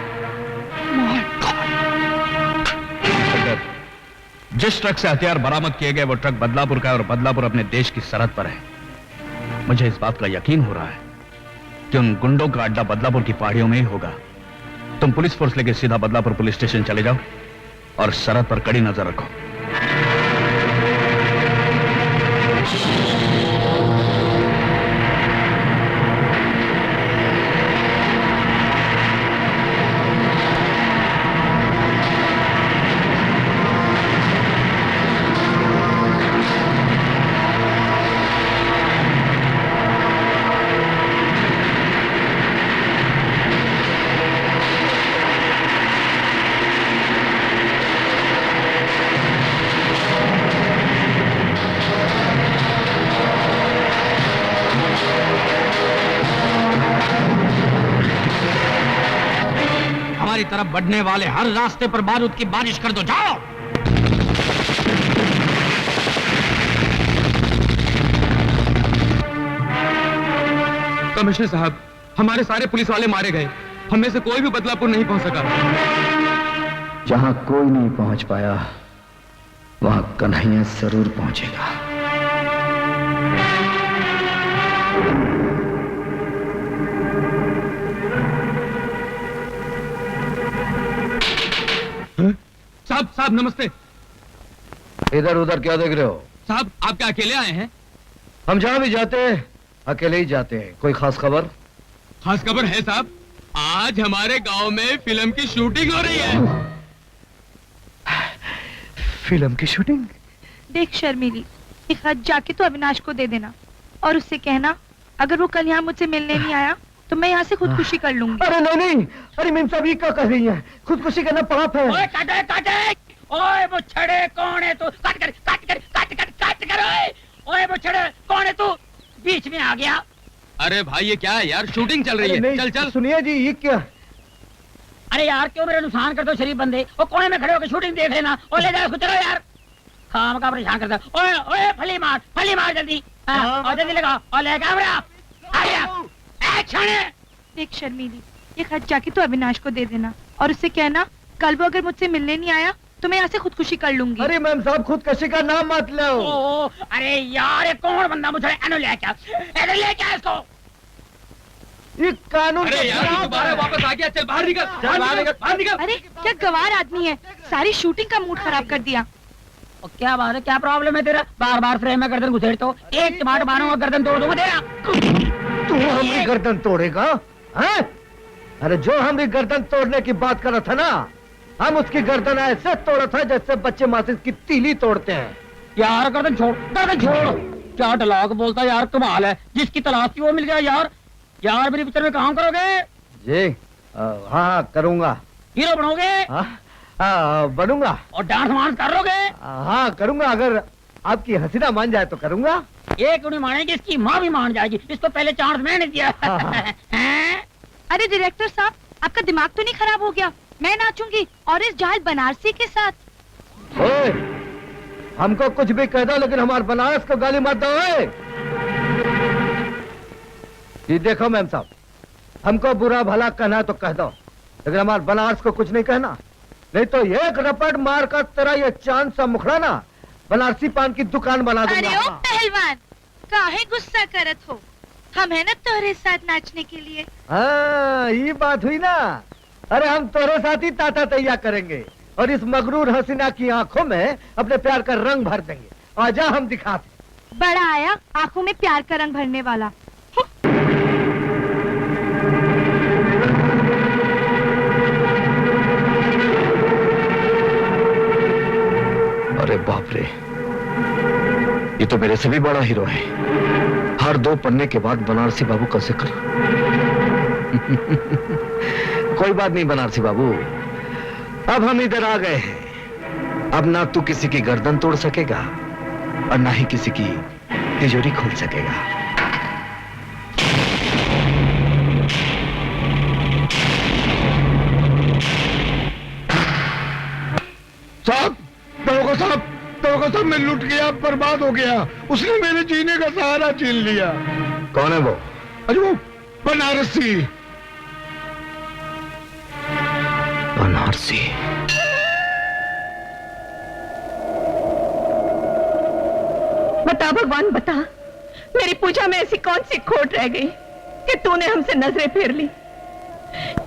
जिस ट्रक से हथियार बरामद किए गए वो ट्रक बदलापुर का है और बदलापुर अपने देश की सरहद पर है। मुझे इस बात का यकीन हो रहा है कि उन गुंडों का अड्डा बदलापुर की पहाड़ियों में ही होगा। तुम पुलिस फोर्स लेके सीधा बदलापुर पुलिस स्टेशन चले जाओ और सरहद पर कड़ी नजर रखो। तरफ बढ़ने वाले हर रास्ते पर बारूद की बारिश कर दो, जाओ। कमिश्नर साहब, हमारे सारे पुलिस वाले मारे गए, हम में से कोई भी बदलापुर नहीं पहुंच सका। जहां कोई नहीं पहुंच पाया वहां कन्हैया जरूर पहुंचेगा। साहब नमस्ते। इधर उधर क्या देख रहे हो? साहब, आप क्या अकेले आए हैं? हम जहां भी जाते हैं अकेले ही जाते हैं। कोई खास खबर? खास खबर है साहब, आज हमारे गांव में फिल्म की शूटिंग हो रही है। फिल्म की शूटिंग? देख शर्मिली, एक हाथ जाके तो अविनाश को दे देना और उससे कहना अगर वो कल यहाँ मुझसे मिलने नहीं आया तो मैं यहाँ से खुदकुशी कर लूंगी। अरे नहीं, अरे मेम साहब ये क्या कर रही है? खुदकुशी करना पाप है। ओए काटे काटे, ओए बुछड़े कौन है तू? काट कर काट कर काट कर काट कर, ओए बुछड़े कौन है तू? बीच में आ गया। अरे भाई ये क्या है यार, शूटिंग चल रही है। चल चल। सुनिए जी, ये क्या? अरे यार क्यों मेरा नुकसान करते हो शरीफ बंदे? वो कोने में खड़े होकर शूटिंग देख लेना और ले जाओ उसको, चलो यार। खाम का परेशान करता। ओए ओए फली मार जल्दी, और जल्दी लगा और ले कैमरा आ गया। एक्शन। देख शर्मिली, एक हाथ जाके तो अविनाश को दे देना और उससे कहना कल वो अगर मुझसे मिलने नहीं आया तो मैं यहाँ से खुदकुशी कर लूंगी। अरे मैम साहब, खुदकुशी का नाम मत लो। अरे यार ये कौन बंदा मुझे ले क्या इसको? ये कानून अरे यार दोबारा वापस आ गया, चल बाहर निकल, बाहर निकल। अरे क्या गवार आदमी है, सारी शूटिंग का मूड खराब कर दिया। और क्या बात है, क्या प्रॉब्लम है तेरा? बार बार फ्रेम में गर्दन घुसेड़ तो एक टमाटर मारूंगा गर्दन तोड़ दूंगा तेरा। तू हमारी गर्दन तोड़ेगा? हैं? अरे जो हमारी गर्दन तोड़ने की बात कर रहा था ना, हम उसकी गर्दन ऐसे तोड़ा था जैसे बच्चे माचिस की तीली तोड़ते हैं। यार गर्दन छोड़, गर्दन छोड़। क्या डायलॉग बोलता है यार, कमाल है। जिसकी तलाश थी वो मिल गया यार। यार मेरी पिक्चर में काम करोगे? जी हाँ करूँगा। हीरो बनोगे? बनूंगा। और डांस वांस करोगे? हाँ करूँगा, अगर आपकी हसीना मान जाए तो करूँगा। एक नहीं मानेगी, इसकी माँ भी मान जाएगी। इसको पहले चांस मैंने दिया। अरे डायरेक्टर साहब, आपका दिमाग तो नहीं खराब हो गया? मैं नाचूंगी और इस जाल बनारसी के साथ। ओए, हमको कुछ भी कह दो लेकिन हमारे बनारस को गाली मत दो। ये देखो मैम साहब, हमको बुरा भला कहना तो कह दो लेकिन हमारे बनारस को कुछ नहीं कहना, नहीं तो एक रपट मार कर तेरा ये चांद सा मुखड़ा ना बनारसी पान की दुकान बना दूंगा। अरे ओ पहलवान, काहे गुस्सा करत हो? हम है ना तोरे साथ नाचने के लिए। हाँ ये बात हुई ना। अरे हम तोरे साथ ही ताता तैया करेंगे और इस मगरूर हसीना की आंखों में अपने प्यार का रंग भर देंगे। आजा हम दिखाते। बड़ा आया आंखों में प्यार का रंग भरने वाला। अरे बाप रे, ये तो मेरे से भी बड़ा हीरो है। हर 2 पन्ने के बाद बनारसी बाबू का जिक्र। कोई बात नहीं बनारसी बाबू, अब हम इधर आ गए हैं। अब ना तू किसी की गर्दन तोड़ सकेगा और ना ही किसी की तिजोरी खोल सकेगा। दरोगा साहब, मैं लुट गया, बर्बाद हो गया। उसने मेरे जीने का सहारा छीन लिया। कौन है वो? अरे वो बनारसी। बनारसी? बता भगवान बता, मेरी पूजा में ऐसी कौन सी खोट रह गई कि तूने हमसे नजरें फेर ली?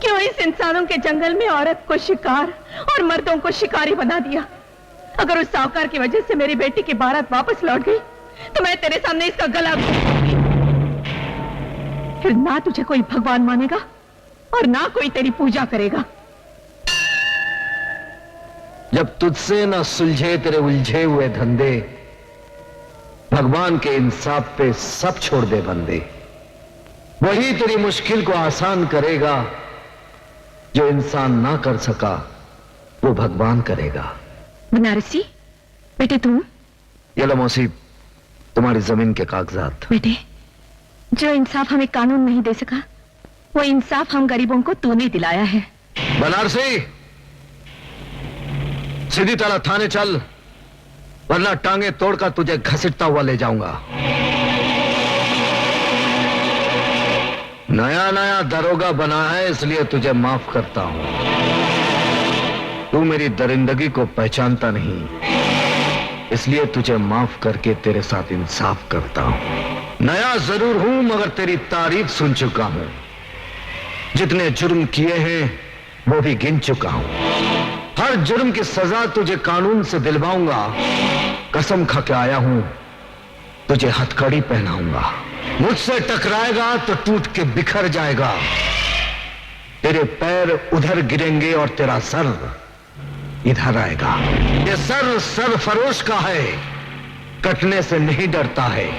क्यों इस इंसानों के जंगल में औरत को शिकार और मर्दों को शिकारी बना दिया? अगर उस साहूकार की वजह से मेरी बेटी की बारात वापस लौट गई तो मैं तेरे सामने इसका गला घोंटूंगी। फिर ना तुझे कोई भगवान मानेगा और ना कोई तेरी पूजा करेगा। जब तुझसे ना सुलझे तेरे उलझे हुए धंधे, भगवान के इंसाफ पे सब छोड़ दे बंदे। वही तेरी मुश्किल को आसान करेगा। जो इंसान ना कर सका वो भगवान करेगा। बनारसी बेटे, तुम ये लो मौसी, तुम्हारी जमीन के कागजात। बेटे, जो इंसाफ हमें कानून नहीं दे सका वो इंसाफ हम गरीबों को तूने दिलाया है। बनारसी, सीधी तरह थाने चल, वरना टांगे तोड़कर तुझे घसीटता हुआ ले जाऊंगा। नया नया दरोगा बना है, इसलिए तुझे माफ करता हूं। तू मेरी दरिंदगी को पहचानता नहीं, इसलिए तुझे माफ करके तेरे साथ इंसाफ करता हूं। नया जरूर हूं, मगर तेरी तारीफ सुन चुका हूं। जितने जुर्म किए हैं वो भी गिन चुका हूं। हर जुर्म की सजा तुझे कानून से दिलवाऊंगा। कसम खा के आया हूं, तुझे हथकड़ी पहनाऊंगा। मुझसे टकराएगा तो टूट के बिखर जाएगा। तेरे पैर उधर गिरेंगे और तेरा सर इधर आएगा। ये सर सरफरोश का है, कटने से नहीं डरता है।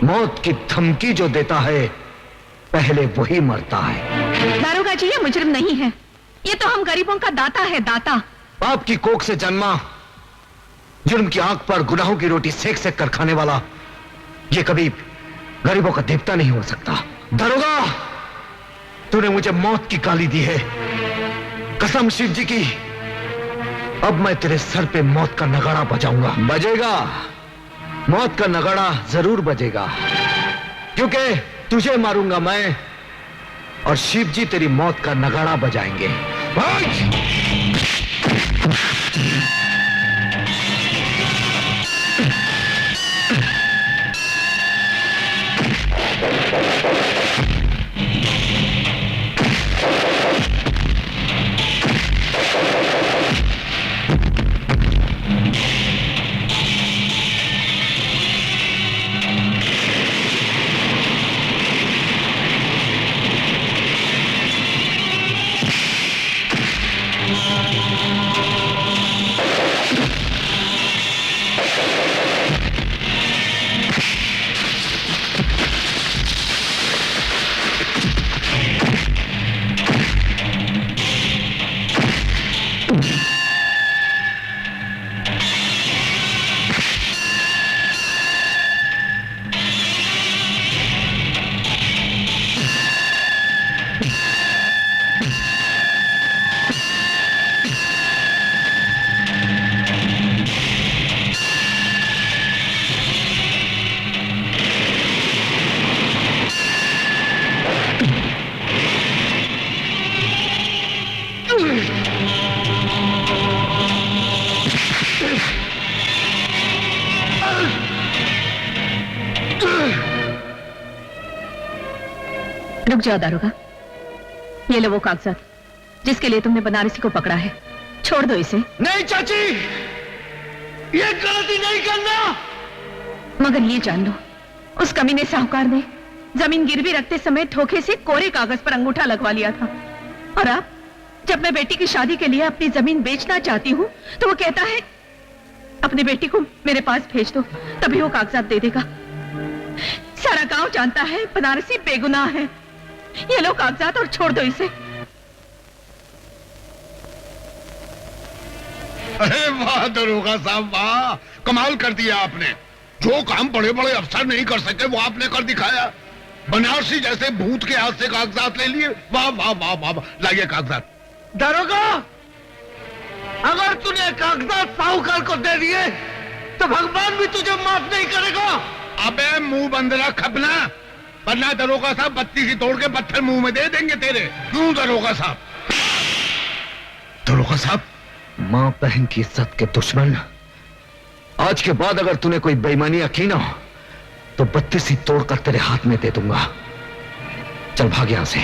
मौत की धमकी जो देता है, पहले वही मरता है। दारोगा जी, ये मुजरिम नहीं है, ये तो हम गरीबों का दाता है, दाता। बाप की कोख से जन्मा, जुर्म की आंख पर गुनाहों की रोटी सेक सेक कर खाने वाला, ये कभी गरीबों का देवता नहीं हो सकता। दरोगा, तूने मुझे मौत की गाली दी है, कसम शिव जी की। अब मैं तेरे सर पे मौत का नगाड़ा बजाऊंगा। बजेगा, मौत का नगाड़ा जरूर बजेगा, क्योंकि तुझे मारूंगा मैं और शिव जी तेरी मौत का नगाड़ा बजाएंगे। रुक जाओ दारोगा, ये लो वो कागजात जिसके लिए तुमने बनारसी को पकड़ा है। छोड़ दो इसे। नहीं चाची, ये गलती नहीं करना। मगर ये जान लो, उस कमीने साहूकार ने जमीन गिरवी रखते समय धोखे से कोरे कागज पर अंगूठा लगवा लिया था। और अब जब मैं बेटी की शादी के लिए अपनी जमीन बेचना चाहती हूँ तो वो कहता है अपनी बेटी को मेरे पास भेज दो, तभी वो कागजात दे देगा। सारा गांव जानता है बनारसी बेगुनाह है। ये लो कागजात और छोड़ दो इसे। अरे वाह दरोगा साहब, वाह, कमाल कर दिया आपने। जो काम बड़े बड़े अफसर नहीं कर सके वो आपने कर दिखाया। बनारसी जैसे भूत के हाथ से कागजात ले लिए। वाह वाह वाह वाह, लाइए कागजात। दरोगा, अगर तूने कागजात साहूकार को दे दिए तो भगवान भी तुझे माफ नहीं करेगा। अबे मुंह बंद रख अपना, वरना दरोगा साहब बत्ती सी तोड़ के पत्थर मुंह में दे देंगे तेरे। क्यों दरोगा साहब? दरोगा साहब, मां बहन की इज्जत के दुश्मन, आज के बाद अगर तूने कोई बेईमानी की ना तो बत्ती सी तोड़कर तेरे हाथ में दे दूंगा। चल भाग यहां से,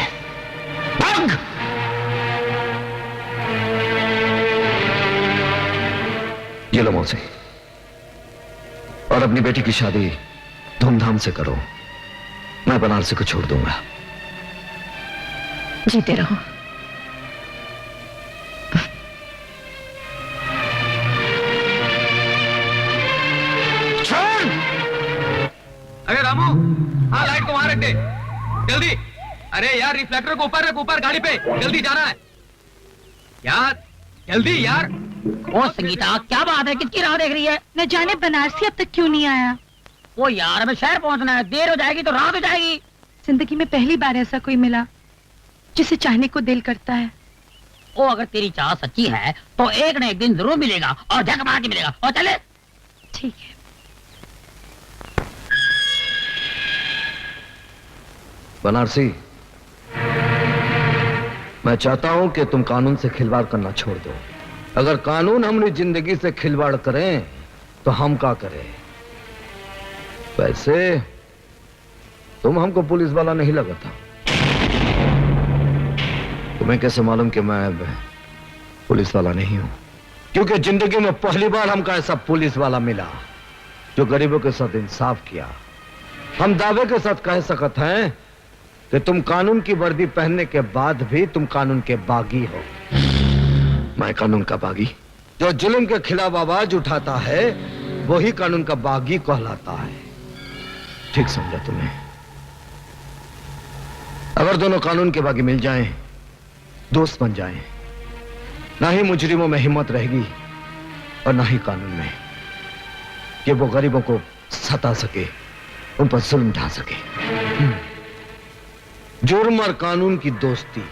भाग। ये लो मौसी, और अपनी बेटी की शादी धूमधाम से करो। मैं बनारसी को छोड़ दूंगा। जीते रहो। अरे रामू, हाँ लाइट को वहां रख दे, जल्दी। अरे यार रिफ्लेक्टर को ऊपर रख, ऊपर गाड़ी पे, जल्दी जाना है यार, जल्दी यार। ओ संगीता, क्या बात है, किसकी राह देख रही है? न जाने बनारसी अब तक क्यों नहीं आया। वो यार हमें शहर पहुंचना है, देर हो जाएगी तो रात हो जाएगी। जिंदगी में पहली बार ऐसा कोई मिला जिसे चाहने को दिल करता है। वो अगर तेरी चाह सच्ची है तो एक न एक दिन जरूर मिलेगा और झक मार के मिलेगा। और चले। ठीक है। बनारसी, मैं चाहता हूं कि तुम कानून से खिलवाड़ करना छोड़ दो। अगर कानून हमारी जिंदगी से खिलवाड़ करें तो हम क्या करें? वैसे तुम हमको पुलिस वाला नहीं लगा था। तुम्हें कैसे मालूम कि मैं अब पुलिस वाला नहीं हूं? क्योंकि जिंदगी में पहली बार हमको ऐसा पुलिस वाला मिला जो गरीबों के साथ इंसाफ किया। हम दावे के साथ कह सकते हैं कि तुम कानून की वर्दी पहनने के बाद भी तुम कानून के बागी हो। मैं कानून का बागी? जो जुल्म के खिलाफ आवाज उठाता है वही कानून का बागी कहलाता है। ठीक समझा तुम्हें? अगर दोनों कानून के बागी मिल जाएं, दोस्त बन जाएं, ना ही मुजरिमों में हिम्मत रहेगी और ना ही कानून में कि वो गरीबों को सता सके, उन पर जुल्म ढा सके। जुर्म और कानून की दोस्ती,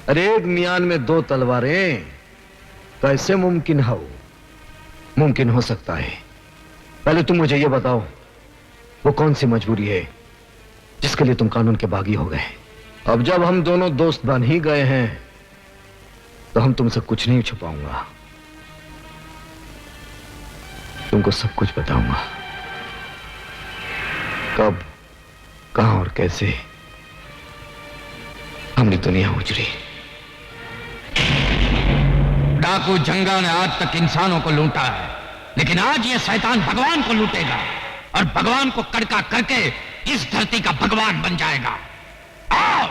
अरे एक मियान में दो तलवारें कैसे मुमकिन हो? मुमकिन हो सकता है। पहले तुम मुझे यह बताओ, वो कौन सी मजबूरी है जिसके लिए तुम कानून के बागी हो गए? अब जब हम दोनों दोस्त बन ही गए हैं तो हम तुमसे कुछ नहीं छुपाऊंगा, तुमको सब कुछ बताऊंगा। कब, कहां और कैसे हमने दुनिया उजड़ी। डाकू जंगा ने आज तक इंसानों को लूटा है, लेकिन आज ये शैतान भगवान को लूटेगा और भगवान को कड़का करके इस धरती का भगवान बन जाएगा। आओ!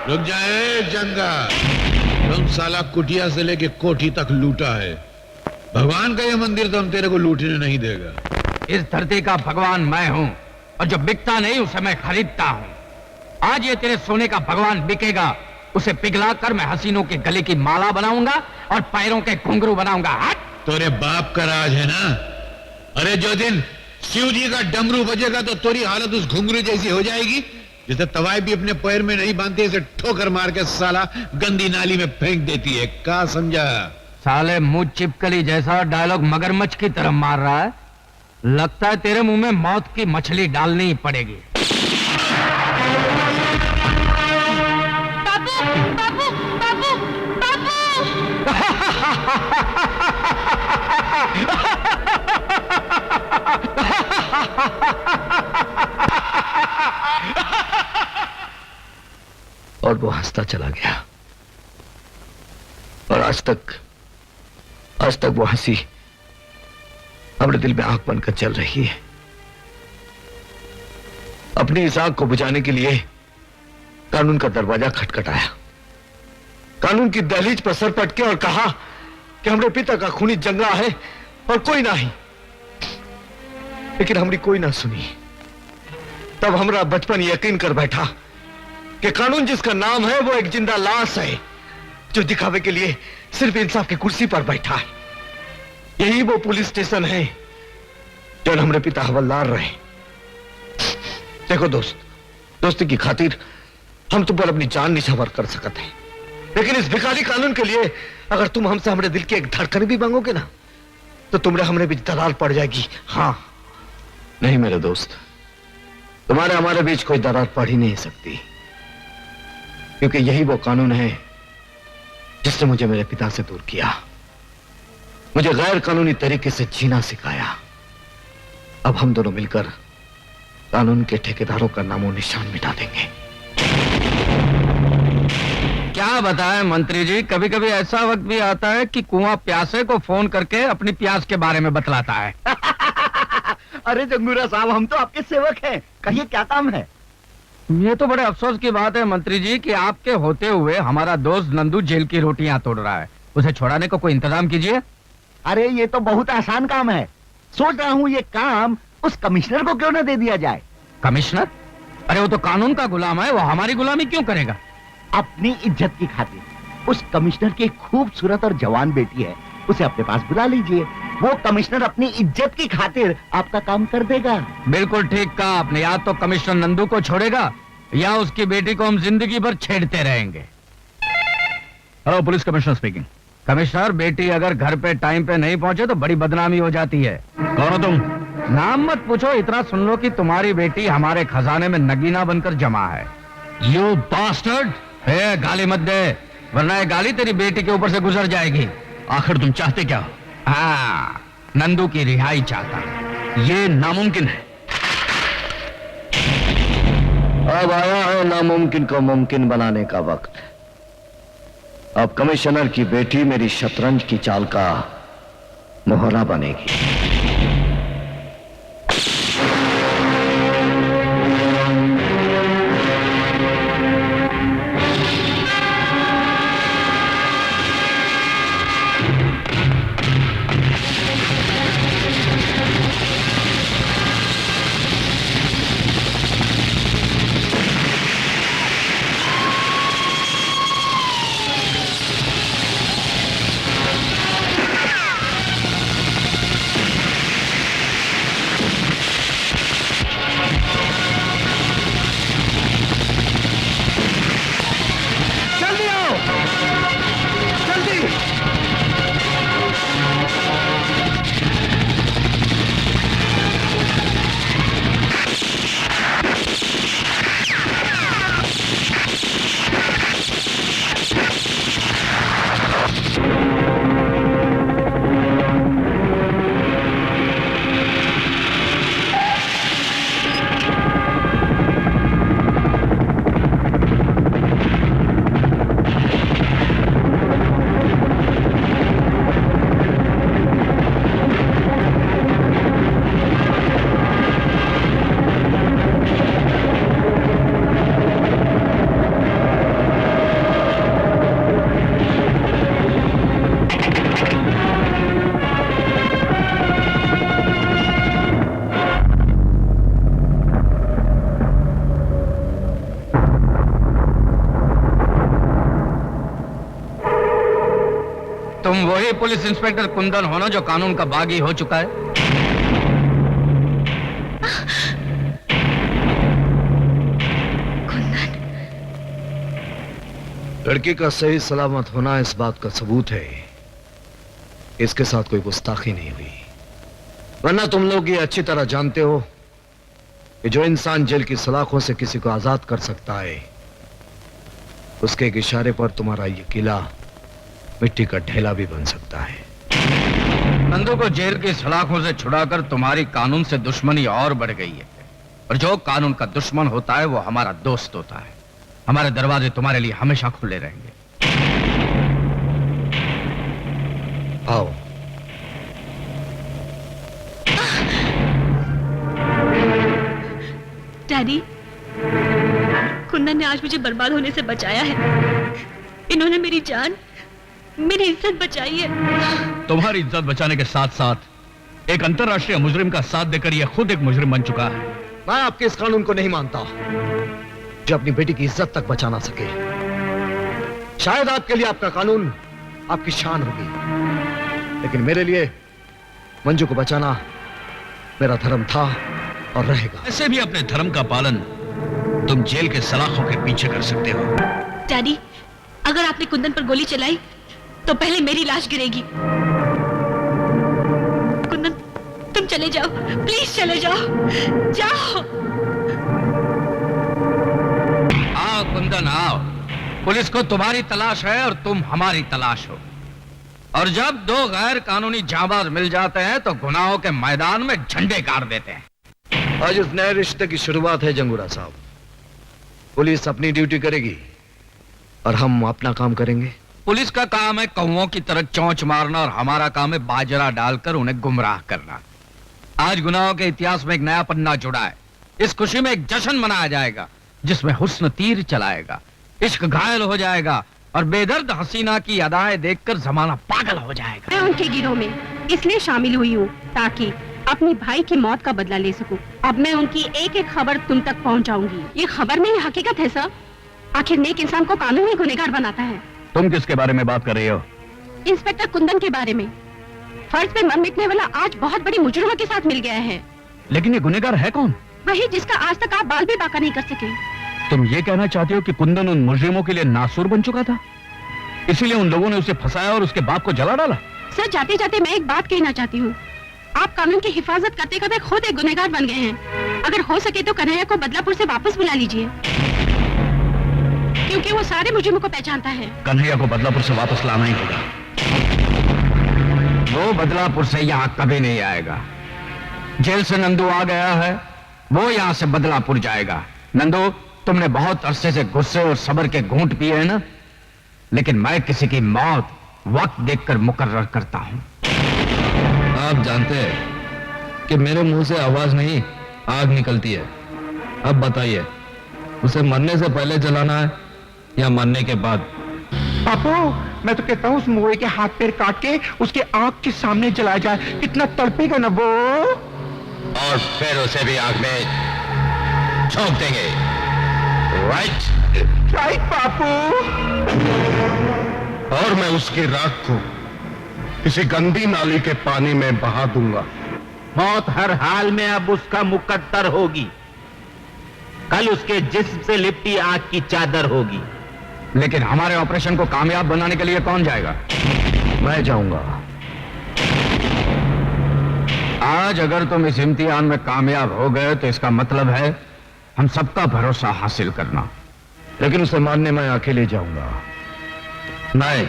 रुक जाए जंगा, तुम साला कुटिया से लेके कोठी तक लूटा है। भगवान का ये मंदिर तो हम तेरे को लूटने नहीं देगा। इस धरती का भगवान मैं हूं और जो बिकता नहीं उसे मैं खरीदता हूं। आज ये तेरे सोने का भगवान बिकेगा, उसे पिघलाकर मैं हसीनों के गले की माला बनाऊंगा और पैरों के घुंघरू बनाऊंगा। तेरे बाप का राज है ना? अरे जो दिन शिव जी का डमरू बजेगा तो तेरी हालत उस घुंघरू जैसी हो जाएगी जिसे तवाई भी अपने पैर में नहीं बांधती, इसे ठोकर मार के साला गंदी नाली में फेंक देती है। क्या समझा? साले मुंह चिपकली जैसा डायलॉग मगरमच्छ की तरह मार रहा है। लगता है तेरे मुंह में मौत की मछली डालनी ही पड़ेगी। बाबू, बाबू, बाबू, और वो हंसता चला गया और आज तक वो हंसी हमारे दिल में आंख बनकर चल रही है। अपनी इस आंख को बुझाने के लिए कानून का दरवाजा खटखटाया, कानून की दहलीज पर सर पटके और कहा कि हमारे पिता का खूनी जंगा है और कोई नहीं। लेकिन हमारी कोई ना सुनी। तब हमारा बचपन यकीन कर बैठा कि कानून जिसका नाम है वो एक जिंदा लाश है जो दिखावे के लिए सिर्फ इंसाफ की कुर्सी पर बैठा है। यही वो पुलिस स्टेशन है जो हमारे पिता हवलदार रहे। देखो दोस्त, दोस्ती की खातिर हम तुम पर अपनी जान निछावर कर सकते हैं, लेकिन इस भिखारी कानून के लिए अगर तुम हमसे हमारे दिल की एक धड़कन भी मांगोगे ना तो तुमने हमरे बीच दरार पड़ जाएगी। हाँ नहीं मेरे दोस्त, तुम्हारे हमारे बीच कोई दरार पड़ ही नहीं सकती, क्योंकि यही वो कानून है जिसने मुझे मेरे पिता से दूर किया, मुझे गैर कानूनी तरीके से जीना सिखाया। अब हम दोनों मिलकर कानून के ठेकेदारों का नामो निशान मिटा देंगे। क्या बताएं मंत्री जी, कभी कभी ऐसा वक्त भी आता है कि कुआं प्यासे को फोन करके अपनी प्यास के बारे में बतलाता है। अरे जंगूरा साहब, हम तो आपके सेवक हैं, कहिए क्या काम है? ये तो बड़े अफसोस की बात है मंत्री जी कि आपके होते हुए हमारा दोस्त नंदू जेल की रोटियां तोड़ रहा है। उसे छुड़ाने को कोई इंतजाम कीजिए। अरे ये तो बहुत आसान काम है। सोच रहा हूँ ये काम उस कमिश्नर को क्यों न दे दिया जाए। कमिश्नर? अरे वो तो कानून का गुलाम है, वो हमारी गुलामी क्यों करेगा? अपनी इज्जत की खातिर उस कमिश्नर की खूबसूरत और जवान बेटी है, उसे अपने पास बुला लीजिए। वो कमिश्नर अपनी इज्जत की खातिर आपका काम कर देगा। बिल्कुल ठीक कहा आपने। या तो कमिश्नर नंदू को छोड़ेगा या उसकी बेटी को हम जिंदगी भर छेड़ते रहेंगे। Hello, police commissioner speaking. Commissioner, बेटी अगर घर पे टाइम पे नहीं पहुंचे तो बड़ी बदनामी हो जाती है। कौन हो तुम? नाम मत पूछो, इतना सुन लो कि तुम्हारी बेटी हमारे खजाने में नगीना बनकर जमा है। You bastard! गाली मत दे, वरना ये गाली तेरी बेटी के ऊपर से गुजर जाएगी। आखिर तुम चाहते क्या हो? हाँ, नंदू की रिहाई चाहता है। ये नामुमकिन है। अब आया है नामुमकिन को मुमकिन बनाने का वक्त। अब कमिश्नर की बेटी मेरी शतरंज की चाल का मोहरा बनेगी। तुम वही पुलिस इंस्पेक्टर कुंदन हो ना जो कानून का बागी हो चुका है? लड़की का सही सलामत होना इस बात का सबूत है इसके साथ कोई गुस्ताखी नहीं हुई। वरना तुम लोग ये अच्छी तरह जानते हो कि जो इंसान जेल की सलाखों से किसी को आजाद कर सकता है, उसके एक इशारे पर तुम्हारा ये किला मिट्टी का ढेला भी बन सकता है। नंदू को जेल की सलाखों से छुड़ाकर तुम्हारी कानून से दुश्मनी और बढ़ गई है। और जो कानून का दुश्मन होता है वो हमारा दोस्त होता है। हमारे दरवाजे तुम्हारे लिए हमेशा खुले रहेंगे। आओ। डैडी, कुंदन ने आज मुझे बर्बाद होने से बचाया है। इन्होंने मेरी जान, मेरी इज्जत बचाई है। तुम्हारी इज्जत बचाने के साथ साथ एक अंतर्राष्ट्रीय मुजरिम का साथ देकर यह खुद एक मुजरिम बन चुका है। मैं आपके इस कानून को नहीं मानता जो अपनी बेटी की इज्जत तक बचा ना सके। शायद आपके लिए आपका कानून आपकी शान होगी, लेकिन मेरे लिए मंजू को बचाना मेरा धर्म था और रहेगा। ऐसे भी अपने धर्म का पालन तुम जेल के सलाखों के पीछे कर सकते हो। डैडी, अगर आपने कुंदन पर गोली चलाई तो पहले मेरी लाश गिरेगी। कुंदन, तुम चले जाओ, प्लीज चले जाओ, जाओ। आओ कुंदन, आओ। पुलिस को तुम्हारी तलाश है और तुम हमारी तलाश हो। और जब दो गैर कानूनी जाबाज मिल जाते हैं तो गुनाहों के मैदान में झंडे गाड़ देते हैं। आज इस नए रिश्ते की शुरुआत है जंगूरा साहब। पुलिस अपनी ड्यूटी करेगी और हम अपना काम करेंगे। पुलिस का काम है कौवों की तरह चोंच मारना और हमारा काम है बाजरा डालकर उन्हें गुमराह करना। आज गुनाहों के इतिहास में एक नया पन्ना जुड़ा है। इस खुशी में एक जश्न मनाया जाएगा जिसमें हुस्न तीर चलाएगा, इश्क घायल हो जाएगा और बेदर्द हसीना की अदाएं देखकर जमाना पागल हो जाएगा। मैं उनके गिरोह में इसलिए शामिल हुई हूँ ताकि अपनी भाई की मौत का बदला ले सकूं। अब मैं उनकी एक एक खबर तुम तक पहुँचाऊंगी। ये खबर नहीं हकीकत है सर। आखिर नेक इंसान को कानून ही गुनहगार बनाता है। तुम किसके बारे में बात कर रही हो? इंस्पेक्टर कुंदन के बारे में। फर्ज पे मर मिटने वाला आज बहुत बड़ी मुजरिमों के साथ मिल गया है। लेकिन ये गुनहगार है कौन? वही जिसका आज तक आप बाल भी बाका नहीं कर सके। तुम ये कहना चाहते हो कि कुंदन उन मुजरिमों के लिए नासूर बन चुका था, इसीलिए उन लोगों ने उसे फंसाया और उसके बाप को जला डाला? सर, जाते जाते मैं एक बात कहना चाहती हूँ। आप कानून की हिफाजत करते करते खुद एक गुनहगार बन गए हैं। अगर हो सके तो कन्हैया को बदलापुर से वापस बुला लीजिए, क्योंकि वो सारे मुजरिमों को पहचानता है। कन्हैया को बदलापुर से वापस लाना ही होगा। वो बदलापुर से यहाँ कभी नहीं आएगा। जेल से नंदू आ गया है, वो यहाँ से बदलापुर जाएगा। नंदू, तुमने बहुत अरसे से गुस्से और सब्र के घूंट पिए हैं ना, लेकिन मैं किसी की मौत वक्त देखकर मुकर्रर करता हूँ। आप जानते हैं कि मेरे मुंह से आवाज नहीं आग निकलती है। अब बताइए, उसे मरने से पहले जलाना है या मरने के बाद? पापू, मैं तो कहता हूँ उस मोए के हाथ पैर काट के उसके आंख के सामने जलाया जाए। कितना तड़पेगा ना वो। और फिर उसे भी आग में झोंक देंगे। Right right Papu. और मैं उसकी राख को किसी गंदी नाली के पानी में बहा दूंगा। मौत हर हाल में अब उसका मुकद्दर होगी। कल उसके जिस्म से लिपटी आग की चादर होगी। लेकिन हमारे ऑपरेशन को कामयाब बनाने के लिए कौन जाएगा? मैं जाऊंगा। आज अगर तुम इस इम्तिहान में कामयाब हो गए तो इसका मतलब है हम सबका भरोसा हासिल करना। लेकिन उसे मारने मैं अकेले जाऊंगा। नहीं,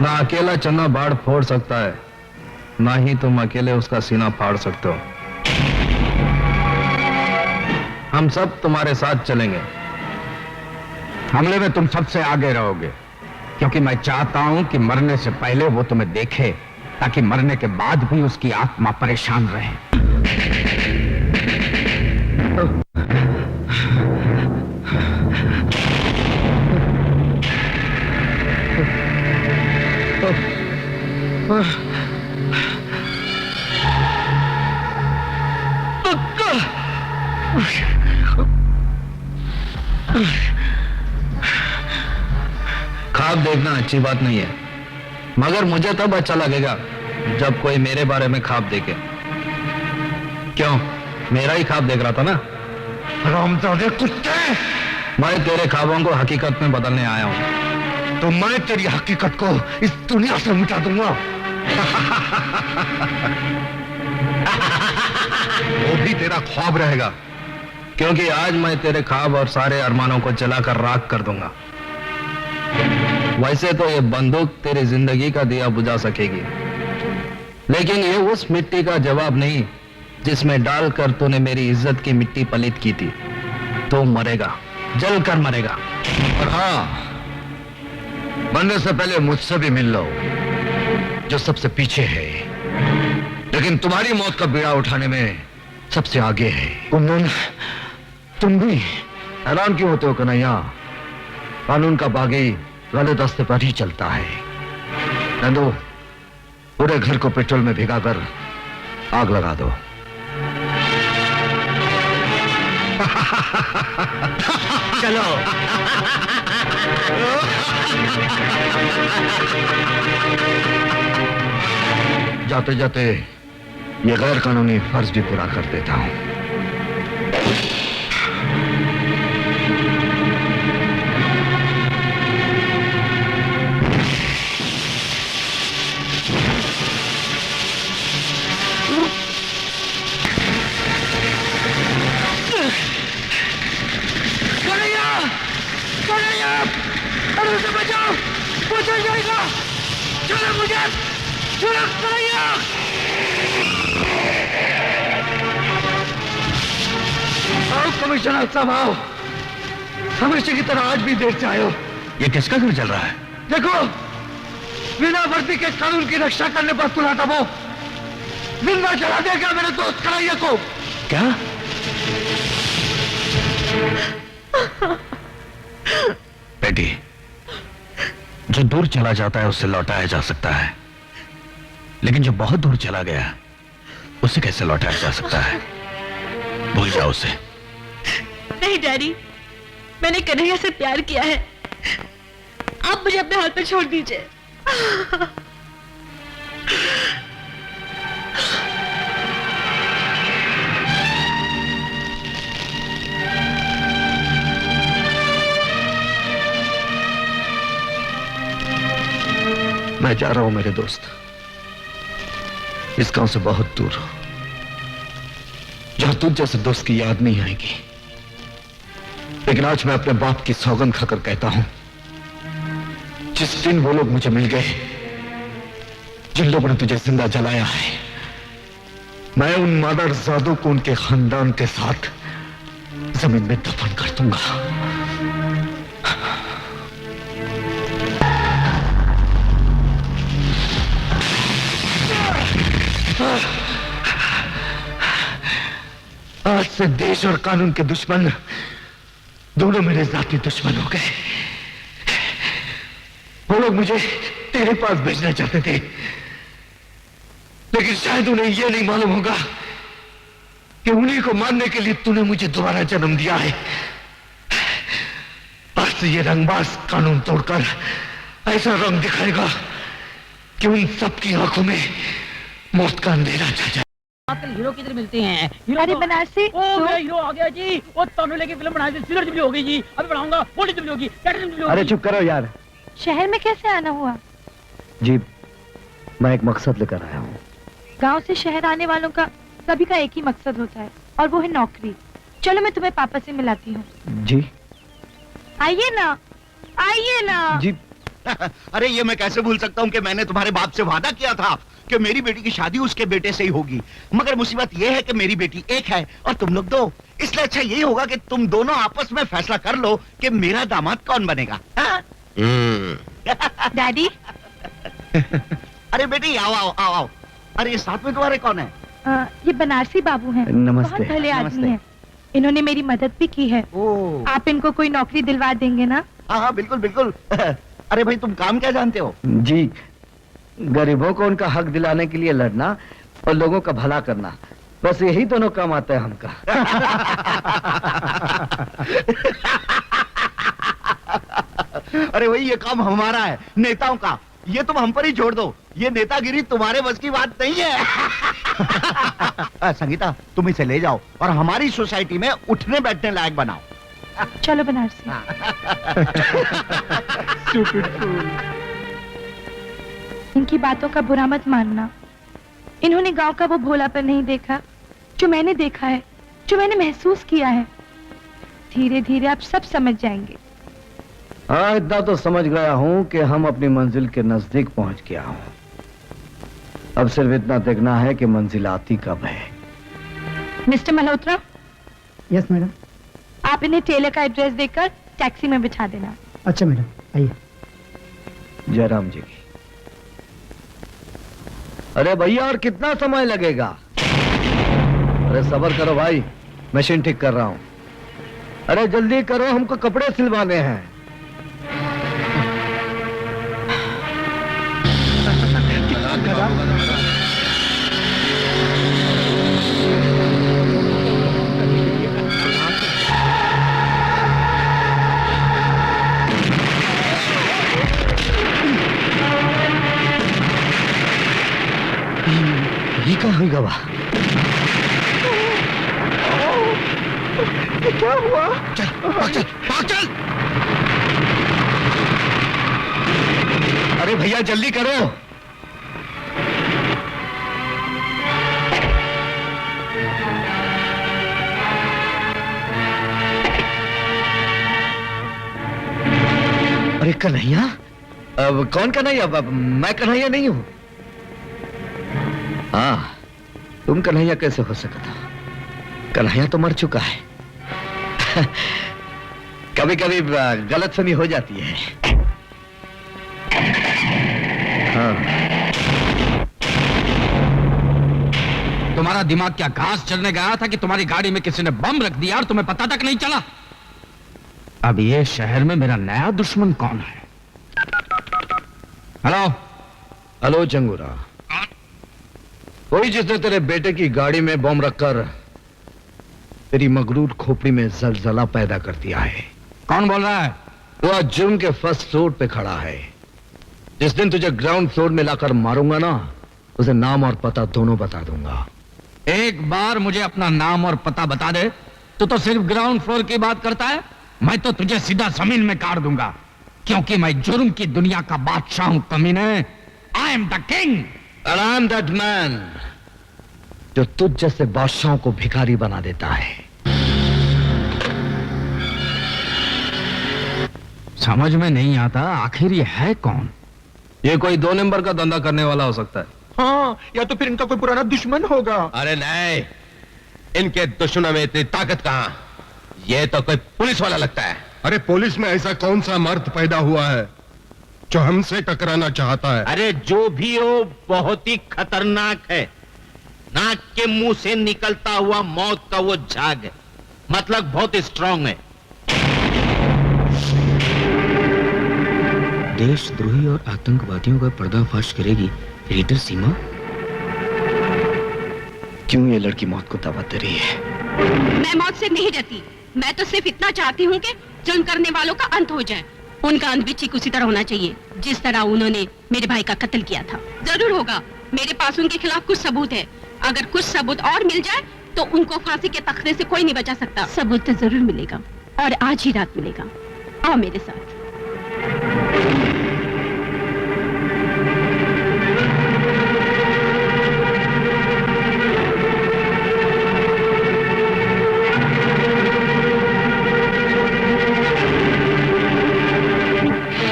ना अकेला चन्ना बाढ़ फोड़ सकता है, ना ही तुम अकेले उसका सीना फाड़ सकते हो। हम सब तुम्हारे साथ चलेंगे। हमले में तुम सबसे आगे रहोगे, क्योंकि मैं चाहता हूं कि मरने से पहले वो तुम्हें देखे, ताकि मरने के बाद भी उसकी आत्मा परेशान रहे। ख्वाब देखना अच्छी बात नहीं है, मगर मुझे तब अच्छा लगेगा जब कोई मेरे बारे में ख्वाब देखे। क्यों, मेरा ही ख्वाब देख रहा था ना? रामजादे कुत्ते! मैं तेरे ख्वाबों को हकीकत में बदलने आया हूं। तो मैं तेरी हकीकत को इस दुनिया से मिटा दूंगा। वो भी तेरा ख्वाब रहेगा, क्योंकि आज मैं तेरे ख्वाब और सारे अरमानों को जलाकर राख कर दूंगा। वैसे तो ये बंदूक तेरी जिंदगी का दिया बुझा सकेगी, लेकिन ये उस मिट्टी का जवाब नहीं जिसमें डालकर तूने मेरी इज्जत की मिट्टी पलीत की थी। तो मरेगा, जल कर मरेगा। और हाँ, मरने से पहले मुझसे भी मिल लो, जो सबसे पीछे है, लेकिन तुम्हारी मौत का बीड़ा उठाने में सबसे आगे है। कुंदन, तुम भी हैरान क्यों होते हो कन्हैया? कानून का बागी गलत रास्ते पर ही चलता है। नंदू, पूरे घर को पेट्रोल में भिगाकर आग लगा दो। चलो। जाते जाते ये गैर कानूनी फर्ज भी पूरा कर देता हूं। अरे उसे बचाओ, वो चल जाएगा। चलो मुझे, चलो कन्हैया। आओ कमिश्नर साहब, आओ। हमेशा की तरह आज भी देर से आए हो। ये किसका घर चल रहा है? देखो, बिना वर्दी के कानून की रक्षा करने पर तुला था वो जिंदा जला देगा मेरे दोस्त कन्हैया को। क्या? बेटी, जो दूर चला जाता है उससे लौटाया जा सकता है, लेकिन जो बहुत दूर चला गया उसे कैसे लौटाया जा सकता है? भूल जाओ उसे। नहीं डैडी, मैंने कन्हैया से प्यार किया है, आप मुझे अपने हाथ पे छोड़ दीजिए। मैं जा रहा हूं मेरे दोस्त, इस गांव से बहुत दूर, जहां तुझ जैसे दोस्त की याद नहीं आएगी। लेकिन आज मैं अपने बाप की सौगंध खाकर कहता हूं, जिस दिन वो लोग मुझे मिल गए जिन लोगों ने तुझे जिंदा जलाया है, मैं उन मादरजादों को उनके खानदान के साथ जमीन में दफन कर दूंगा। आज से देश और कानून के दुश्मन दोनों मेरे जाती दुश्मन हो गए। वो लोग मुझे तेरे पास भेजना चाहते थे, लेकिन शायद उन्हें यह नहीं मालूम होगा कि उन्हीं को मारने के लिए तूने मुझे दोबारा जन्म दिया है। आज से ये रंगबाज कानून तोड़कर ऐसा रंग दिखाएगा कि उन सबकी आंखों में मौत का अंधेरा छा जाए। आजकल हीरो किधर मिलते हैं? हीरो अरे बनारसी मेरा हीरो आ गया जी। वो तमिल की फिल्म बनाई थी, सिल्वर जुबली हो गई जी। अभी बढ़ाऊंगा, गोल्डन जुबली होगी, प्लैटिनम जुबली होगी। अरे चुप करो यार। शहर में कैसे आना हुआ? जी, मैं एक मकसद लेकर आया हूँ। गांव से शहर आने वालों का सभी का एक ही मकसद होता है, और वो है नौकरी। चलो मैं तुम्हें पापा से मिलाती हूँ। जी आइए ना, आइए ना। जी। अरे ये मैं कैसे भूल सकता हूँ कि मैंने तुम्हारे बाप से वादा किया था कि मेरी बेटी की शादी उसके बेटे से ही होगी। मगर मुसीबत ये है कि मेरी बेटी एक है और तुम लोग दो। इसलिए अच्छा यही होगा कि तुम दोनों आपस में फैसला कर लो कि मेरा दामाद कौन बनेगा। डैडी। अरे बेटी आओ आओ आओ आओ। अरे ये साथ में तुम्हारे कौन है? ये बनारसी बाबू हैं। नमस्ते। बहुत भले आदमी हैं। इन्होंने मेरी मदद भी की है। आप इनको कोई नौकरी दिलवा देंगे ना? हाँ हाँ बिल्कुल बिल्कुल। अरे भाई तुम काम क्या जानते हो? जी, गरीबों को उनका हक दिलाने के लिए लड़ना और लोगों का भला करना, बस यही दोनों काम आता है हमका। अरे भाई ये काम हमारा है, नेताओं का। ये तुम हम पर ही छोड़ दो, ये नेतागिरी तुम्हारे बस की बात नहीं है। संगीता तुम इसे ले जाओ और हमारी सोसाइटी में उठने बैठने लायक बनाओ। चलो बनारसी। इनकी बातों का बुरा मत मानना। इन्होंने गांव का वो भोलापन नहीं देखा जो मैंने देखा है, जो मैंने महसूस किया है। धीरे धीरे आप सब समझ जाएंगे। हाँ, इतना तो समझ गया हूँ कि हम अपनी मंजिल के नजदीक पहुंच गया हूँ। अब सिर्फ इतना देखना है कि मंजिल आती कब है। मिस्टर मल्होत्रा। Yes madam. आप इन्हें टेलर का एड्रेस देकर टैक्सी में बिठा देना। अच्छा मैडम, आइए। जयराम जी की। अरे भैया और कितना समय लगेगा? अरे सब्र करो भाई, मशीन ठीक कर रहा हूं। अरे जल्दी करो, हमको कपड़े सिलवाने हैं। ये कहाँ हुई गवा? क्या हुआ? चल, भाग चल, भाग चल। अरे भैया जल्दी करो। अरे कन्हैया? अब कौन कन्हैया? मैं कन्हैया नहीं हूं। हाँ, तुम कन्हैया कैसे हो सकता? कन्हैया तो मर चुका है। कभी कभी गलतफहमी हो जाती है। हाँ। तुम्हारा दिमाग क्या घास चलने गया था कि तुम्हारी गाड़ी में किसी ने बम रख दिया और तुम्हें पता तक नहीं चला? अब ये शहर में मेरा नया दुश्मन कौन है? हेलो। हेलो जंगूरा, वही जिसने तेरे बेटे की गाड़ी में बम रखकर तेरी मगरूर खोपड़ी में जलजला पैदा कर दिया है। कौन बोल रहा है? वो आज जुर्म के फर्स्ट फ्लोर पे खड़ा है। जिस दिन तुझे ग्राउंड फ्लोर में लाकर मारूंगा ना, उसे नाम और पता दोनों बता दूंगा। एक बार मुझे अपना नाम और पता बता दे तो सिर्फ ग्राउंड फ्लोर की बात करता है। मैं तो तुझे सीधा जमीन में काट दूंगा, क्योंकि मैं जुर्म की दुनिया का बादशाह हूं कमीने। I am the king and I am that man जो तुझ जैसे बादशाहों को भिखारी बना देता है। समझ में नहीं आता आखिर ये है कौन? ये कोई 2 नंबर का धंधा करने वाला हो सकता है। हाँ, या तो फिर इनका कोई पुराना दुश्मन होगा। अरे नहीं, इनके दुश्मनों में इतनी ताकत कहां? ये तो कोई पुलिस वाला लगता है। अरे पुलिस में ऐसा कौन सा मर्द पैदा हुआ है जो हमसे टकराना चाहता है? अरे जो भी हो, बहुत ही खतरनाक है। नाक के मुंह से निकलता हुआ मौत का वो झाग है, मतलब बहुत स्ट्रांग है। देशद्रोही और आतंकवादियों का पर्दाफाश करेगी रीडर सीमा। क्यों ये लड़की मौत को दावत दे रही है? मैं मौत से नहीं डरती, मैं तो सिर्फ इतना चाहती हूँ कि जुल्म करने वालों का अंत हो जाए। उनका अंत भी ठीक उसी तरह होना चाहिए जिस तरह उन्होंने मेरे भाई का कत्ल किया था। जरूर होगा, मेरे पास उनके खिलाफ कुछ सबूत है। अगर कुछ सबूत और मिल जाए तो उनको फांसी के तख्ते से कोई नहीं बचा सकता। सबूत तो जरूर मिलेगा, और आज ही रात मिलेगा। आओ मेरे साथ।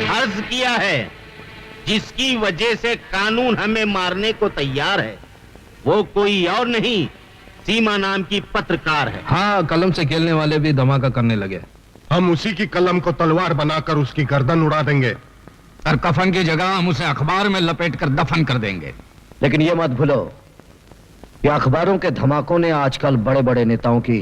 अर्ज किया है, जिसकी वजह से कानून हमें मारने को तैयार है वो कोई और नहीं, सीमा नाम की पत्रकार है। हाँ, कलम से खेलने वाले भी धमाका करने लगे। हम उसी की कलम को तलवार बनाकर उसकी गर्दन उड़ा देंगे, और कफन की जगह हम उसे अखबार में लपेटकर दफन कर देंगे। लेकिन ये मत भूलो कि अखबारों के धमाकों ने आजकल बड़े बड़े नेताओं की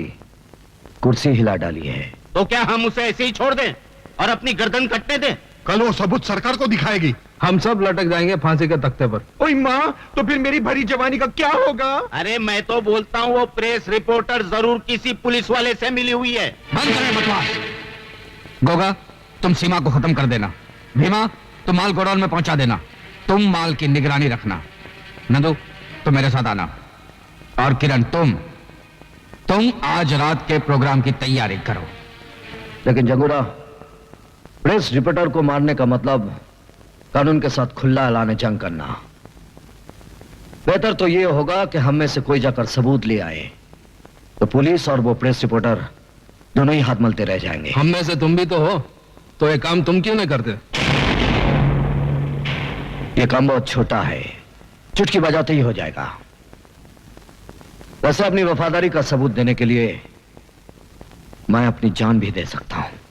कुर्सी हिला डाली है। तो क्या हम उसे ऐसे ही छोड़ दें और अपनी गर्दन कटने दें? कल वो सबूत सरकार को दिखाएगी। हम सब लटक जाएंगे फांसी के तख्ते पर। ओए माँ, तो फिर मेरी भरी जवानी का क्या होगा? अरे मैं तो बोलता हूँ वो प्रेस रिपोर्टर जरूर किसी पुलिस वाले से मिली हुई है। बंद करें बकवास। गोगा, तुम सीमा को खत्म कर देना। भीमा, तुम माल गोडाउन में पहुंचा देना। तुम माल की निगरानी रखना। नंदू, तुम मेरे साथ आना। और किरण, तुम आज रात के प्रोग्राम की तैयारी करो। लेकिन जंगूरा, प्रेस रिपोर्टर को मारने का मतलब कानून के साथ खुला ऐलान जंग करना। बेहतर तो यह होगा कि हम में से कोई जाकर सबूत ले आए, तो पुलिस और वो प्रेस रिपोर्टर दोनों ही हाथ मलते रह जाएंगे। हम में से तुम भी तो हो, तो ये काम तुम क्यों नहीं करते? ये काम बहुत छोटा है, चुटकी बजाते ही हो जाएगा। वैसे अपनी वफादारी का सबूत देने के लिए मैं अपनी जान भी दे सकता हूं।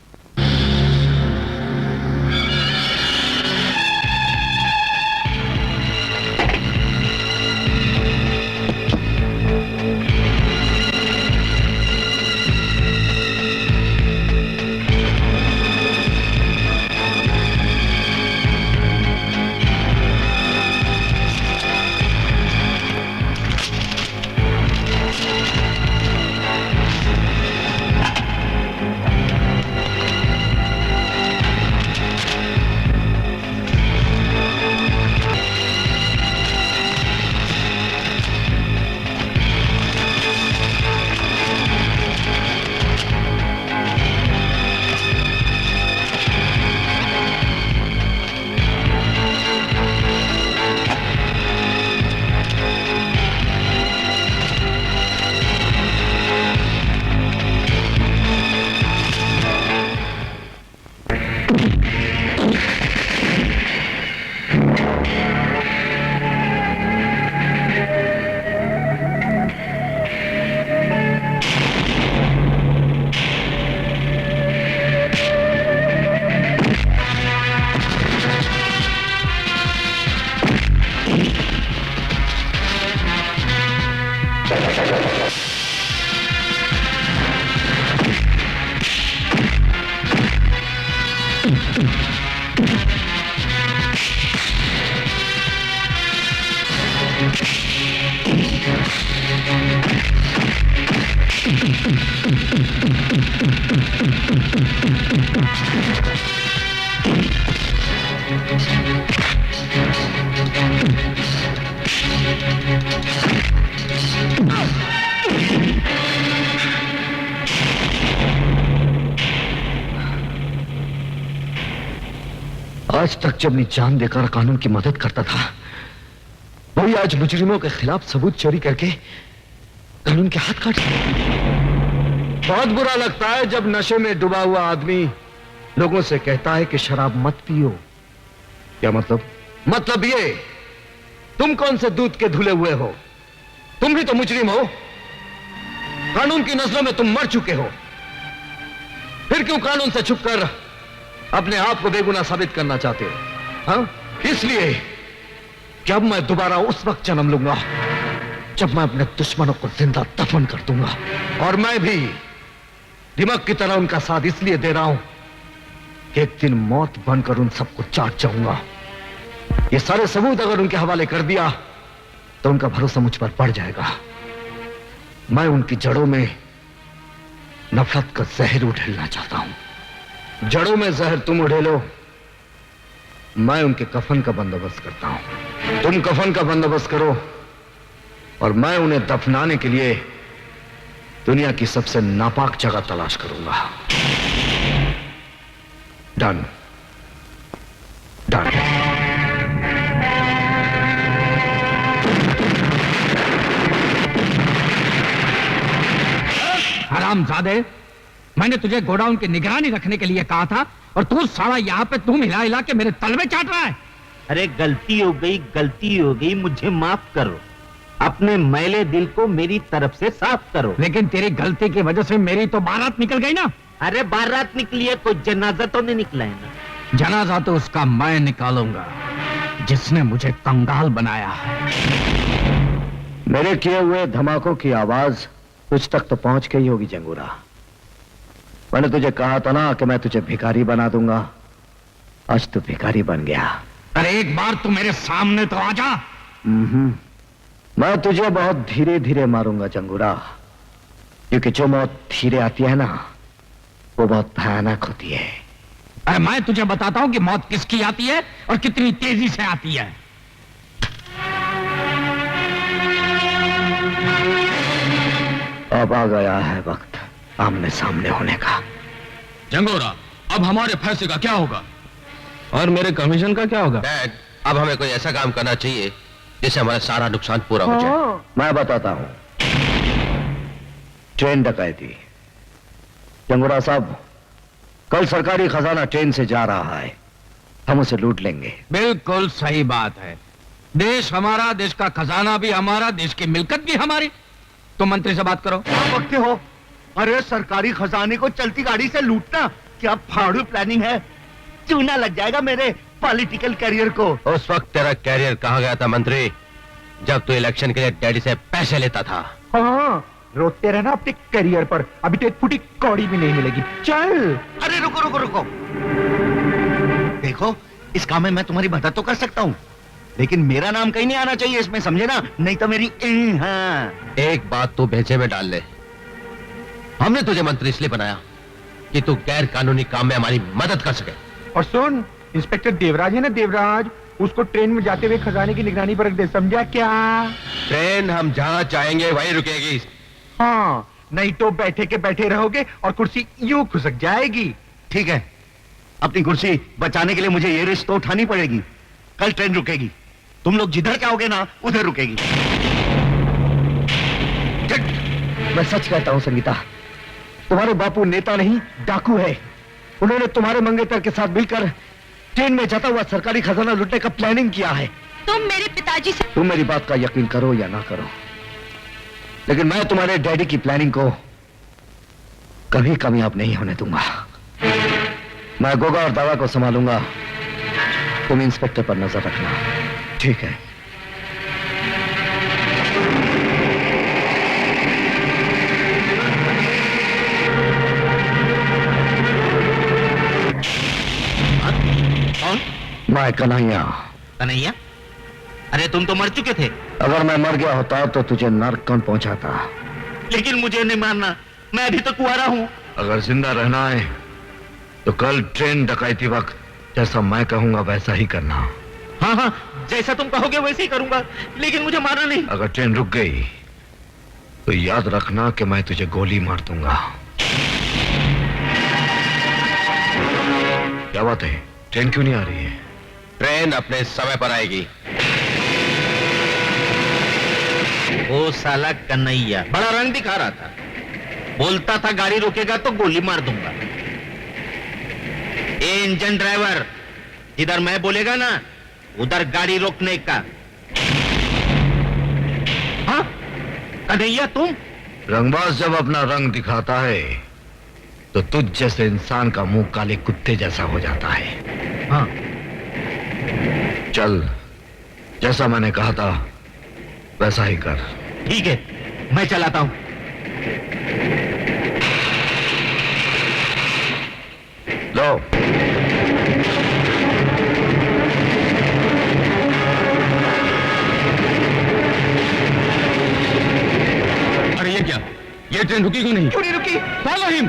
आज तक जब मैं जान देकर कानून की मदद करता था, वही आज मुजरिमों के खिलाफ सबूत चोरी करके कानून के हाथ काट बहुत बुरा लगता है जब नशे में डूबा हुआ आदमी लोगों से कहता है कि शराब मत पियो। क्या मतलब? मतलब ये, तुम कौन से दूध के धुले हुए हो? तुम भी तो मुजरिम हो। कानून की नजरों में तुम मर चुके हो। फिर क्यों कानून से छुपकर अपने आप को बेगुनाह साबित करना चाहते हो? हाँ? इसलिए कि अब मैं दोबारा उस वक्त जन्म लूंगा जब मैं अपने दुश्मनों को जिंदा दफन कर दूंगा। और मैं भी दिमाग की तरह उनका साथ इसलिए दे रहा हूं कि एक दिन मौत बनकर उन सबको चाट जाऊंगा। ये सारे सबूत अगर उनके हवाले कर दिया तो उनका भरोसा मुझ पर बढ़ जाएगा। मैं उनकी जड़ों में नफरत का जहर उड़ेलना चाहता हूं। जड़ों में जहर तुम उड़ेलो, मैं उनके कफन का बंदोबस्त करता हूं। तुम कफन का बंदोबस्त करो और मैं उन्हें दफनाने के लिए दुनिया की सबसे नापाक जगह तलाश करूंगा। Done done. हरामजादे, मैंने तुझे गोडाउन की निगरानी रखने के लिए कहा था और तू साला यहाँ पे तुम हिला हिला के मेरे तलवे चाट रहा है। अरे गलती हो गई, मुझे माफ करो। अपने मैले दिल को मेरी तरफ से साफ करो। लेकिन तेरी गलती की वजह से मेरी तो बारात निकल गई ना। अरे बारात निकली है, कोई जनाजा तो नहीं निकला है ना। जनाजा तो उसका मैं निकालूंगा जिसने मुझे कंगाल बनाया है। मेरे किए हुए धमाकों की आवाज तुझ तक तो पहुंच गई होगी जंगूरा। मैंने तुझे कहा था ना कि मैं तुझे भिखारी बना दूंगा। आज तू भिखारी बन गया। अरे एक बार तू मेरे सामने तो आ जा। मैं तुझे बहुत धीरे धीरे मारूंगा जंगूरा, क्योंकि जो मौत धीरे आती है ना वो बहुत भयानक होती है। अरे मैं तुझे बताता हूं कि मौत किसकी आती है और कितनी तेजी से आती है। अब आ गया है वक्त आमने सामने होने का। जंगोरा, अब हमारे फैसले का क्या होगा? और मेरे कमीशन का क्या होगा? डैड, अब हमें कोई ऐसा काम करना चाहिए जिससे हमारा सारा नुकसान पूरा हो जाए। मैं बताता हूं। ट्रेन डकैती। जंगूरा साहब, कल सरकारी खजाना ट्रेन से जा रहा है, हम उसे लूट लेंगे। बिल्कुल सही बात है। देश हमारा, देश का खजाना भी हमारा, देश की मिल्कत भी हमारी। तो मंत्री से बात करो। क्या वक्त हो? अरे सरकारी खजाने को चलती गाड़ी से लूटना क्या फाड़ू प्लानिंग है? चूना लग जाएगा मेरे पॉलिटिकल करियर को। उस वक्त तेरा कैरियर कहाँ गया था मंत्री, जब तू इलेक्शन के लिए डैडी से पैसे लेता था। हाँ, रोते रहना अपने करियर पर। अभी तो एक फुटी कौड़ी भी नहीं मिलेगी। चल। अरे रुको रुको रुको, देखो इस काम में मैं तुम्हारी मदद तो कर सकता हूँ, लेकिन मेरा नाम कहीं नहीं आना चाहिए इसमें, समझे ना? नहीं तो मेरी हाँ। एक बात तू भेजे में डाल ले, हमने तुझे मंत्री इसलिए बनाया कि तू गैर कानूनी काम में हमारी मदद कर सके। और सुन, इंस्पेक्टर देवराज है ना, देवराज, उसको ट्रेन में जाते हुए खजाने की निगरानी पर रख दे, समझा क्या? ट्रेन हम जहाँ चाहेंगे वहीं रुकेगी। हाँ, नहीं तो बैठे के बैठे रहोगे और कुर्सी यूं खुसक जाएगी। ठीक है, अपनी कुर्सी बचाने के लिए मुझे ये रिस्क तो उठानी पड़ेगी। कल ट्रेन रुकेगी, तुम लोग जिधर जाओगे ना उधर रुकेगी। मैं सच कहता हूं संगीता, तुम्हारे बापू नेता नहीं डाकू है। उन्होंने तुम्हारे मंगेतर के साथ मिलकर ट्रेन में जाता हुआ सरकारी खजाना लूटने का प्लानिंग किया है। तुम मेरे पिताजी से तुम मेरी बात का यकीन करो या ना करो, लेकिन मैं तुम्हारे डैडी की प्लानिंग को कभी कामयाब नहीं होने दूंगा। मैं गोगा और दादा को संभालूंगा, तुम इंस्पेक्टर पर नजर रखना, ठीक है? कौन? मैं कन्हैया। कन्हैया? अरे तुम तो मर चुके थे। अगर मैं मर गया होता तो तुझे नर्क कौन पहुंचाता? लेकिन मुझे नहीं मारना, मैं अभी तो कुंवारा हूँ। अगर जिंदा रहना है तो कल ट्रेन डकैती वक्त जैसा मैं कहूंगा वैसा ही करना। हाँ हाँ, जैसा तुम कहोगे वैसे ही करूंगा, लेकिन मुझे मारना नहीं। अगर ट्रेन रुक गई तो याद रखना कि मैं तुझे गोली मार दूंगा। क्या बात है, ट्रेन क्यों नहीं आ रही है? ट्रेन अपने समय पर आएगी। वो साला कन्हैया बड़ा रंग दिखा रहा था, बोलता था गाड़ी रोकेगा तो गोली मार दूंगा। ए इंजन ड्राइवर, इधर मैं बोलेगा ना उधर गाड़ी रोकने का। हाँ कन्हैया तुम? रंगबाज जब अपना रंग दिखाता है तो तुझ जैसे इंसान का मुंह काले कुत्ते जैसा हो जाता है। हाँ चल, जैसा मैंने कहा था वैसा ही कर। ठीक है, मैं चलाता हूं। लो। अरे ये क्या, ये ट्रेन रुकी क्यों नहीं? क्यों नहीं रुकी? Follow him.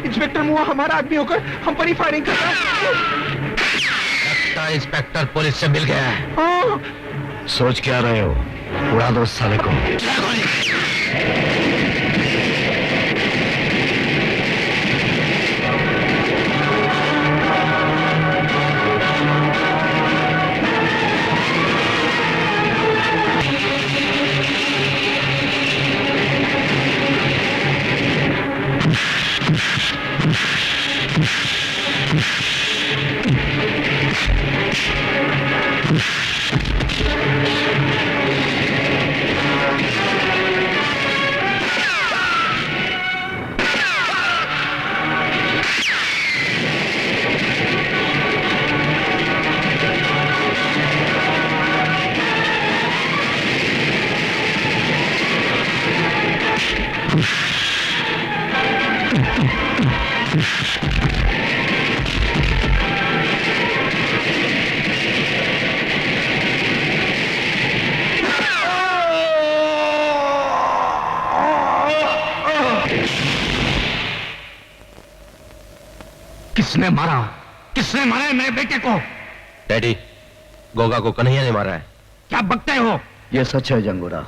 इंस्पेक्टर मुआ हमारा आदमी होकर हम पर ही फायरिंग कर रहा है। लगता है इंस्पेक्टर पुलिस से मिल गया है। हाँ। सोच क्या रहे हो? उड़ा दो उस साले को। किसने मारा? किसने मारा है मेरे बेटे को? डैडी, गोगा को कन्हैया ने मारा है। क्या बकते हो? ये सच है जंगोरा।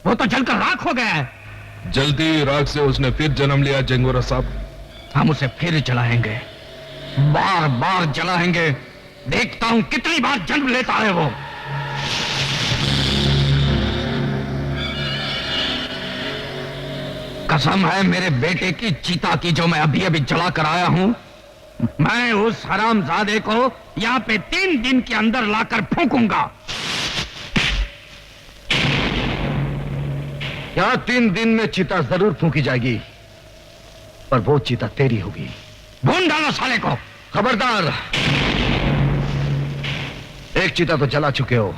वो तो जलकर राख हो गया है। जलती राख से उसने फिर जन्म लिया जंगोरा साहब। हम उसे फिर जलाएंगे, बार बार जलाएंगे। देखता हूं कितनी बार जन्म लेता है वो। कसम है मेरे बेटे की चीता की जो मैं अभी अभी जला कर आया हूं। मैं उस हरामजादे को यहाँ पे 3 दिन के अंदर लाकर फूंकूंगा। यहाँ 3 दिन में चीता जरूर फूंकी जाएगी, पर वो चीता तेरी होगी। भून डालो साले को। खबरदार, एक चीता तो जला चुके हो,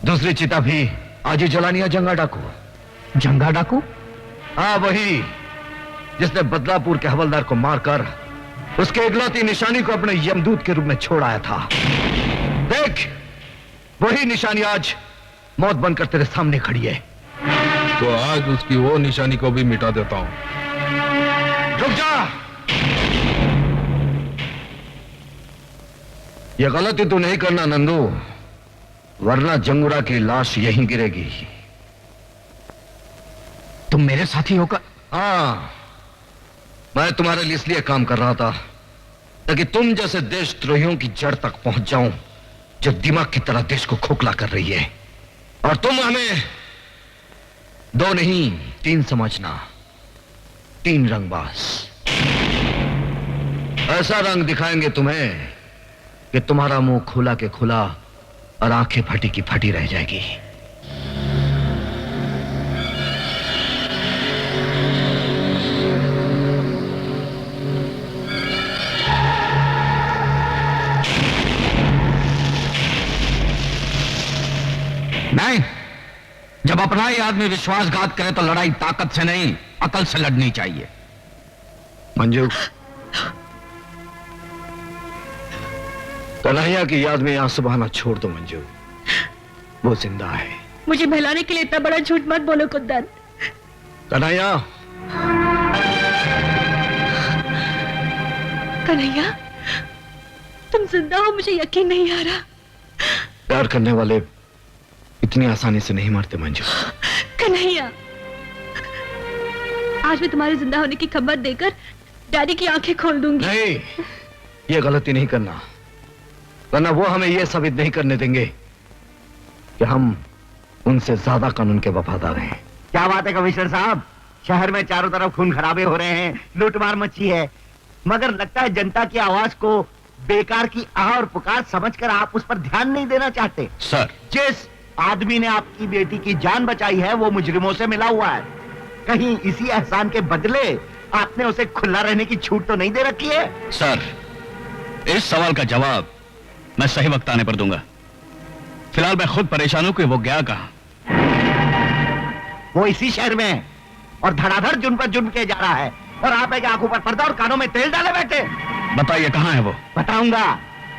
दूसरी चीता भी आज ही जलानी है। जंगा डाकू। जंगा डाकू? हाँ, वही जिसने बदलापुर के हवलदार को मारकर उसके इकलौती निशानी को अपने यमदूत के रूप में छोड़ आया था। देख, वही निशानी आज मौत बनकर तेरे सामने खड़ी है। तो आज उसकी वो निशानी को भी मिटा देता हूं। रुक जा। ये गलती तू नहीं करना नंदू, वरना जंगुरा की लाश यहीं गिरेगी। तुम मेरे साथी होकर? हाँ, मैं तुम्हारे लिए इसलिए काम कर रहा था ताकि तुम जैसे देशद्रोहियों की जड़ तक पहुंच जाऊं जो दिमाग की तरह देश को खोखला कर रही है। और तुम हमें 2 नहीं 3 समझना। 3 रंगबाज। ऐसा रंग दिखाएंगे तुम्हें कि तुम्हारा मुंह खुला के खुला और आंखें फटी की फटी रह जाएगी। नहीं, जब अपना ही आदमी विश्वासघात करे तो लड़ाई ताकत से नहीं, अकल से लड़नी चाहिए। मंजू, कन्हैया की याद में आंसू बहाना छोड़ दो मंजू, वो जिंदा है। मुझे बहलाने के लिए इतना बड़ा झूठ मत बोलो कुंदन। कन्हैया, कन्हैया, तुम जिंदा हो, मुझे यकीन नहीं आ रहा। प्यार करने वाले इतनी आसानी से नहीं मरते मंजू। कन्हैया, आज मैं तुम्हारे जिंदा होने की खबर देकर डैडी की आंखें खोल दूंगी। नहीं, ये गलती नहीं करना, वरना वो हमें ये साबित नहीं करने देंगे कि हम उनसे ज्यादा कानून के वफादार हैं। क्या बात है कमिश्नर साहब, शहर में चारों तरफ खून खराबे हो रहे हैं, लूटमार मची है, मगर लगता है जनता की आवाज को बेकार की आह और पुकार समझकर आप उस पर ध्यान नहीं देना चाहते। सर, जिस आदमी ने आपकी बेटी की जान बचाई है वो मुजरिमों से मिला हुआ है, कहीं इसी एहसान के बदले आपने उसे खुला रहने की छूट तो नहीं दे रखी है? सर, इस सवाल का जवाब मैं सही वक्त आने पर दूंगा। फिलहाल मैं खुद परेशान हूं कि वो गया कहां। वो इसी शहर में है और धड़ाधड़ जुर्म पर जुर्म किया जा रहा है, और आप एक आंखों पर पर्दा और कानों में तेल डाले बैठे। बताइए कहां है वो? बताऊंगा,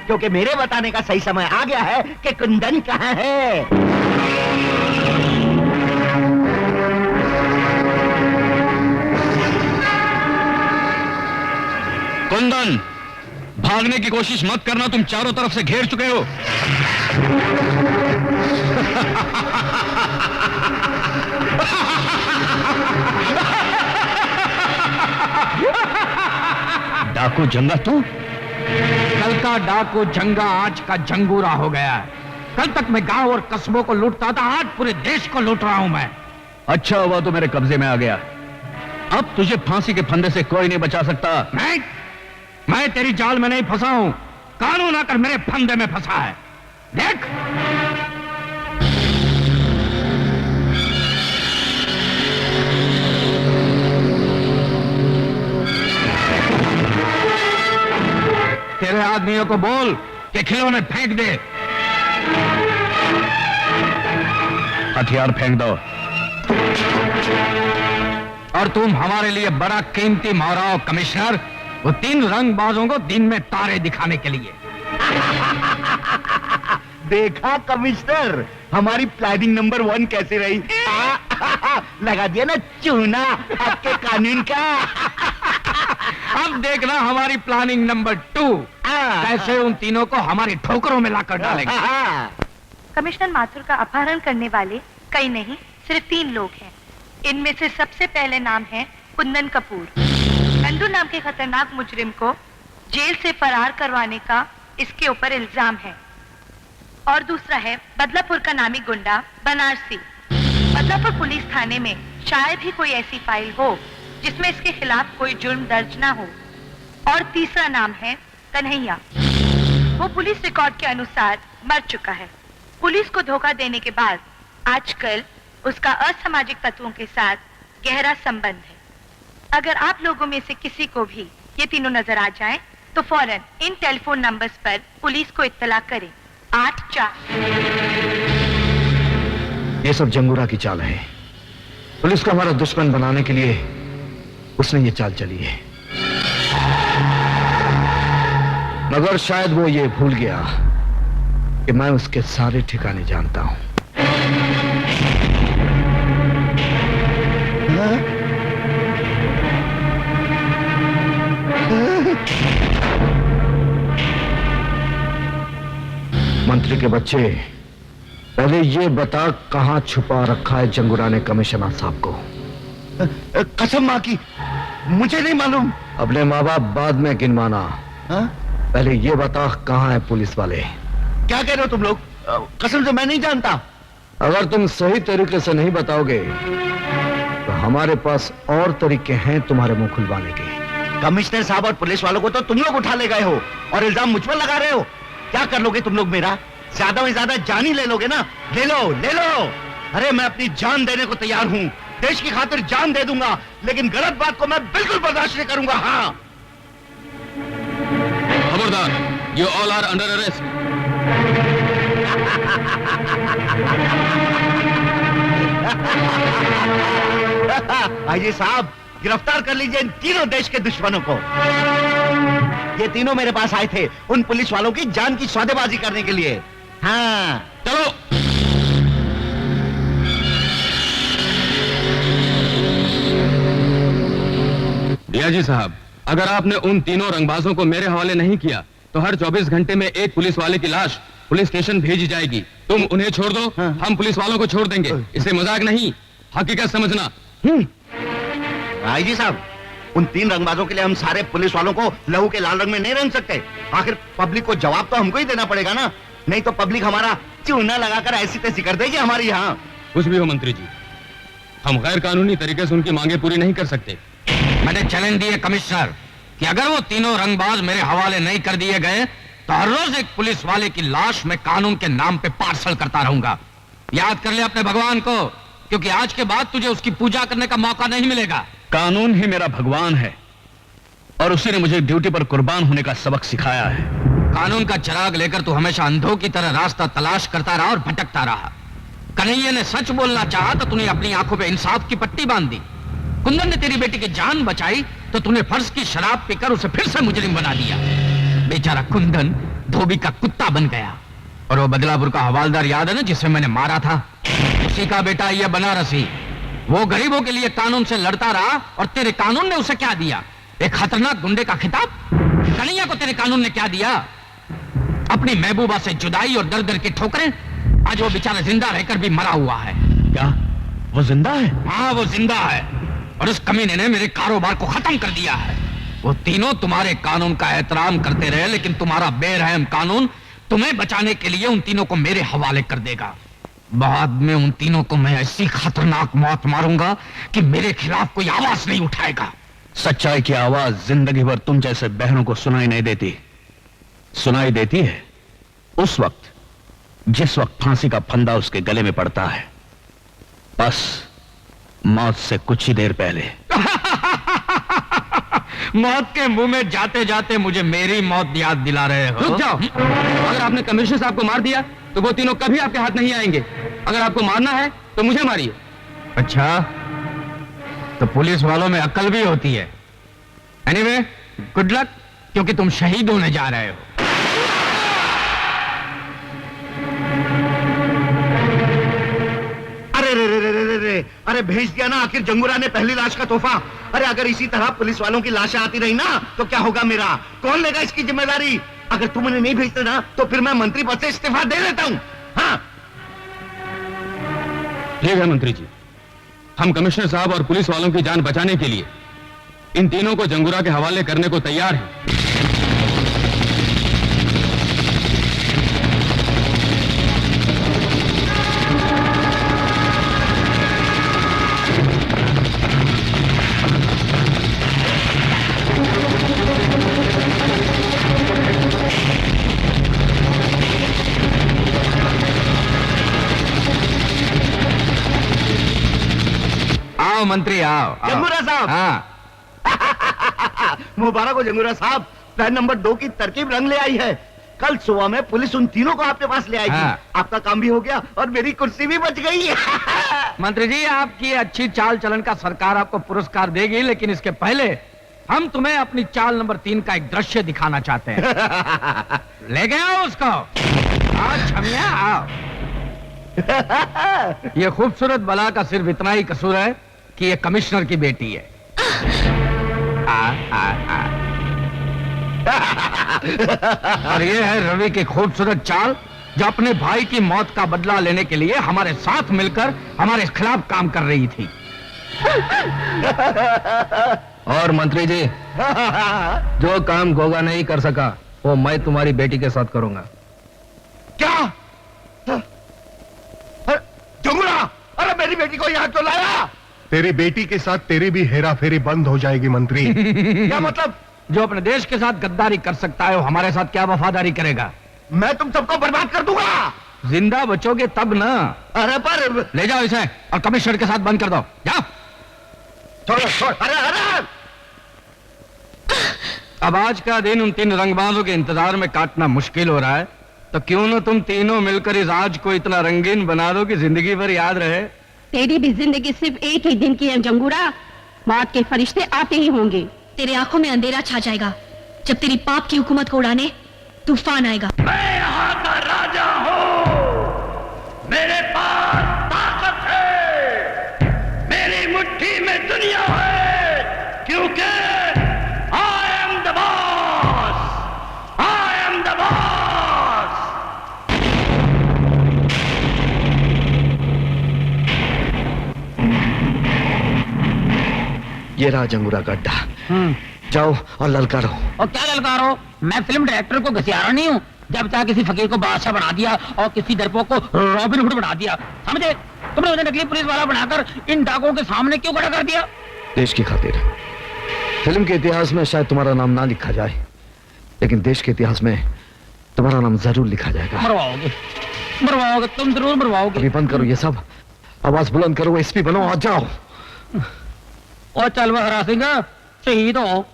क्योंकि मेरे बताने का सही समय आ गया है कि कुंदन कहां है। कुंदन, भागने की कोशिश मत करना, तुम चारों तरफ से घेर चुके हो। डाकू जंगा तू? कल का डाकू जंगा आज का जंगूरा हो गया है। कल तक मैं गांव और कस्बों को लूटता था, आज पूरे देश को लूट रहा हूं मैं। अच्छा हुआ तो मेरे कब्जे में आ गया, अब तुझे फांसी के फंदे से कोई नहीं बचा सकता। नहीं, मैं तेरी जाल में नहीं फंसा हूं, कानून आकर मेरे फंदे में फंसा है। देख, तेरे आदमियों को बोल कि खिलौने फेंक दे। हथियार फेंक दो। और तुम हमारे लिए बड़ा कीमती माराओ कमिश्नर, वो 3 रंगबाजों को दिन में तारे दिखाने के लिए। देखा कमिश्नर, हमारी प्लानिंग नंबर 1 कैसे रही? लगा दिया ना चूना आपके कानून का। अब देखना हमारी प्लानिंग नंबर 2 कैसे उन तीनों को हमारी ठोकरों में लाकर डालेंगे। कमिश्नर माथुर का अपहरण करने वाले कई नहीं, सिर्फ 3 लोग हैं। इनमें से सबसे पहले नाम है कुंदन कपूर। नंदू नाम के खतरनाक मुजरिम को जेल से फरार करवाने का इसके ऊपर इल्जाम है। और दूसरा है बदलापुर का नामी गुंडा बनारसी। बदलापुर पुलिस थाने में शायद ही कोई ऐसी फाइल हो जिसमें इसके खिलाफ कोई जुर्म दर्ज ना हो। और तीसरा नाम है कन्हैया। वो पुलिस रिकॉर्ड के अनुसार मर चुका है। पुलिस को धोखा देने के बाद आजकल उसका असामाजिक तत्वों के साथ गहरा संबंध है। अगर आप लोगों में से किसी को भी ये तीनों नजर आ जाएं, तो फौरन इन टेलीफोन नंबर्स पर पुलिस को इत्तला करें। 84। ये सब जंगूरा की चाल है। पुलिस को हमारा दुश्मन बनाने के लिए उसने ये चाल चली है, मगर शायद वो ये भूल गया कि मैं उसके सारे ठिकाने जानता हूं। मंत्री के बच्चे, पहले ये बता कहां छुपा रखा है जंगूरा ने कमिश्नर साहब को? कसम मां की, मुझे नहीं मालूम। अपने माँ बाप बाद में गिनवाना, पहले ये बता कहां है पुलिस वाले? क्या कह रहे हो तुम लोग? कसम से मैं नहीं जानता। अगर तुम सही तरीके से नहीं बताओगे तो हमारे पास और तरीके हैं तुम्हारे मुंह खुलवाने के। कमिश्नर साहब और पुलिस वालों को तो तुम लोग उठा ले गए हो और इल्जाम मुझ पर लगा रहे हो। क्या कर लोगे तुम लोग मेरा? ज्यादा में ज्यादा जान ही ले लोगे ना? ले लो, ले लो। अरे मैं अपनी जान देने को तैयार हूँ, देश की खातिर जान दे दूंगा, लेकिन गलत बात को मैं बिल्कुल बर्दाश्त नहीं करूंगा। हाँ, खबरदार, you all are under arrest. IG साहब, गिरफ्तार कर लीजिए इन तीनों देश के दुश्मनों को। ये तीनों मेरे पास आए थे उन पुलिस वालों की जान की सौदेबाजी करने के लिए। हाँ, चलो। डीआईजी साहब, अगर आपने उन तीनों रंगबाजों को मेरे हवाले नहीं किया तो हर 24 घंटे में एक पुलिस वाले की लाश पुलिस स्टेशन भेजी जाएगी। तुम उन्हें छोड़ दो, हम पुलिस वालों को छोड़ देंगे। इसे मजाक नहीं, हकीकत समझना। आईजी साहब, उन 3 रंगबाजों के लिए हम सारे पुलिस वालों को लहू के लाल रंग में नहीं रंग सकते। आखिर पब्लिक को जवाब तो हमको ही देना पड़ेगा ना, नहीं तो पब्लिक हमारा चूना लगाकर ऐसी तैसी कर देगी हमारी यहाँ। कुछ भी हो मंत्री जी, हम गैर कानूनी तरीके से उनकी मांगे पूरी नहीं कर सकते। मैंने चैलेंज दिए कमिश्नर कि अगर वो तीनों रंगबाज मेरे हवाले नहीं कर दिए गए तो हर रोज एक पुलिस वाले की लाश मैं कानून के नाम पे पार्सल करता रहूंगा। याद कर ले अपने भगवान को, क्योंकि आज के बाद तुझे उसकी पूजा करने का मौका नहीं मिलेगा। कानून ही मेरा भगवान है और उसी ने मुझे ड्यूटी पर कुर्बान होने का सबक सिखाया है। कानून का चिराग लेकर तू हमेशा अंधों की तरह रास्ता तलाश करता रहा और भटकता रहा। कन्हैया ने सच बोलना चाहा तो तूने अपनी आंखों पे इंसाफ की पट्टी बांध दी। कुंदन ने तेरी बेटी की जान बचाई तो तूने फर्ज की शराब पीकर उसे फिर से मुजरिम बना दिया। बेचारा कुंदन धोबी का कुत्ता बन गया। और वो बदलापुर का हवालदार याद है ना, जिसे मैंने मारा था? उसी का बेटा ये बनारसी। वो गरीबों के लिए कानून से लड़ता रहा और तेरे कानून ने उसे क्या दिया? एक खतरनाक गुंडे का खिताब। कन्हैया को तेरे कानून ने क्या दिया? अपनी महबूबा से जुदाई और दर दर की ठोकरें। आज वो बेचारा जिंदा रहकर भी मरा हुआ है। क्या वो जिंदा है? हाँ, वो जिंदा है और उस कमीने ने मेरे कारोबार को खत्म कर दिया है। वो तीनों तुम्हारे कानून का एहतराम करते रहे, लेकिन तुम्हारा बेरहम कानून तुम्हें बचाने के लिए उन तीनों को मेरे हवाले कर देगा। बाद में उन तीनों को मैं ऐसी खतरनाक मौत मारूंगा कि मेरे खिलाफ कोई आवाज नहीं उठाएगा। सच्चाई की आवाज जिंदगी भर तुम जैसे बहनों को सुनाई नहीं देती। सुनाई देती है उस वक्त जिस वक्त फांसी का फंदा उसके गले में पड़ता है, बस मौत से कुछ ही देर पहले। मौत के मुंह में जाते जाते मुझे मेरी मौत याद दिला रहे हो। रुक जाओ। अगर आपने कमिश्नर साहब को मार दिया तो वो तीनों कभी आपके हाथ नहीं आएंगे। अगर आपको मारना है तो मुझे मारिए। अच्छा, तो पुलिस वालों में अक्ल भी होती है। एनीवे, गुड लक, क्योंकि तुम शहीद होने जा रहे हो। अरे भेज दिया ना आखिर जंगूरा ने पहली लाश का तोहफा। अरे अगर इसी तरह पुलिस वालों की लाशें आती रही ना तो क्या होगा मेरा? कौन लेगा इसकी जिम्मेदारी? अगर तुम उन्हें नहीं भेजते ना तो फिर मैं मंत्री पद से इस्तीफा दे देता हूँ। हाँ, ठीक है मंत्री जी, हम कमिश्नर साहब और पुलिस वालों की जान बचाने के लिए इन तीनों को जंगूरा के हवाले करने को तैयार हैं। आओ मंत्री, आओ। जंगूरा साहब। हाँ। मुबारक हो जंगूरा साहब, प्लान नंबर 2 की तरकीब रंग ले आई है। कल सुबह में पुलिस उन तीनों को आपके पास ले आएगी। हाँ। आपका काम भी हो गया और मेरी कुर्सी भी बच गई। मंत्री जी, आपकी अच्छी चाल चलन का सरकार आपको पुरस्कार देगी, लेकिन इसके पहले हम तुम्हें अपनी चाल नंबर 3 का एक दृश्य दिखाना चाहते हैं। ले गए आओ उसको। आओ छमिया, आओ। ये खूबसूरत बला का सिर्फ इतना ही कसूर है कि ये कमिश्नर की बेटी है। और ये है रवि की खूबसूरत चाल, जो अपने भाई की मौत का बदला लेने के लिए हमारे साथ मिलकर हमारे खिलाफ काम कर रही थी। और मंत्री जी, जो काम गोगा नहीं कर सका वो मैं तुम्हारी बेटी के साथ करूंगा। क्या? जंगूरा, अरे मेरी बेटी को यहाँ क्यों लाया? तेरी बेटी के साथ तेरी भी हेरा फेरी बंद हो जाएगी मंत्री। क्या मतलब? जो अपने देश के साथ गद्दारी कर सकता है वो हमारे साथ क्या वफादारी करेगा? मैं तुम सबको बर्बाद कर दूंगा। जिंदा बचोगे तब ना। अरे पर ले जाओ इसे और कमिश्नर के साथ बंद कर दो, जाओ। छोड़, अरे अरे अब आज का दिन उन 3 रंगबाजों के इंतजार में काटना मुश्किल हो रहा है, तो क्यों ना तुम तीनों मिलकर इस आज को इतना रंगीन बना दो कि जिंदगी भर याद रहे। तेरी भी जिंदगी सिर्फ एक ही दिन की है जंगूरा। मौत के फरिश्ते आते ही होंगे। तेरे आंखों में अंधेरा छा जाएगा जब तेरी पाप की हुकूमत को उड़ाने तूफान आएगा। मैं यहाँ का राजा हूँ, मेरे पास ताकत है, मेरी मुट्ठी में दुनिया है, क्योंकि I am the boss, I am the boss। ये रहा जंगूरा का अड्डा, जाओ और ललकारो। और क्या ललकारो? मैं फिल्म डायरेक्टर को घसियारा नहीं हूँ। जब चाहे किसी फकीर को बादशाह बना दिया और किसी डरपोक को रॉबिन हुड बना दिया, समझे? तुमने उन्हें नकली पुलिस वाला बनाकर इन डाकुओं के सामने क्यों खड़ा कर दिया? देश की खातिर। फिल्म के इतिहास में शायद तुम्हारा नाम ना लिखा जाए, लेकिन देश के इतिहास में तुम्हारा नाम जरूर लिखा जाएगा। मरवाओगे, तुम जरूर मरवाओगे। अभी बंद करो ये सब, आवाज बुलंद करो, एसपी बनो और जाओ। और चल वह हरा सिंह, शहीद हो।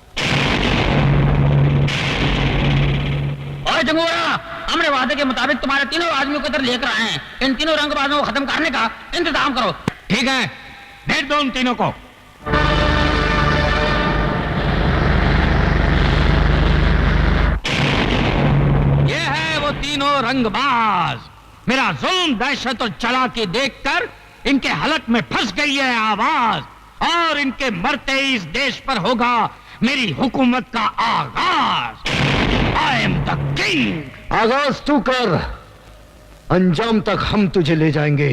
और जंगूरा, हमने वादे के मुताबिक तुम्हारे तीनों आदमियों को इधर लेकर आए हैं। इन तीनों रंगबाजों को खत्म करने का इंतजाम करो। ठीक है, भेज दो उन तीनों को। ये है वो तीनों रंगबाज। मेरा जुल्म, दहशत और चालाकी देखकर इनके हलक में फंस गई है आवाज, और इनके मरते ही इस देश पर होगा मेरी हुकूमत का आगाज। I am the king. आगाज तू कर, अंजाम तक हम तुझे ले जाएंगे।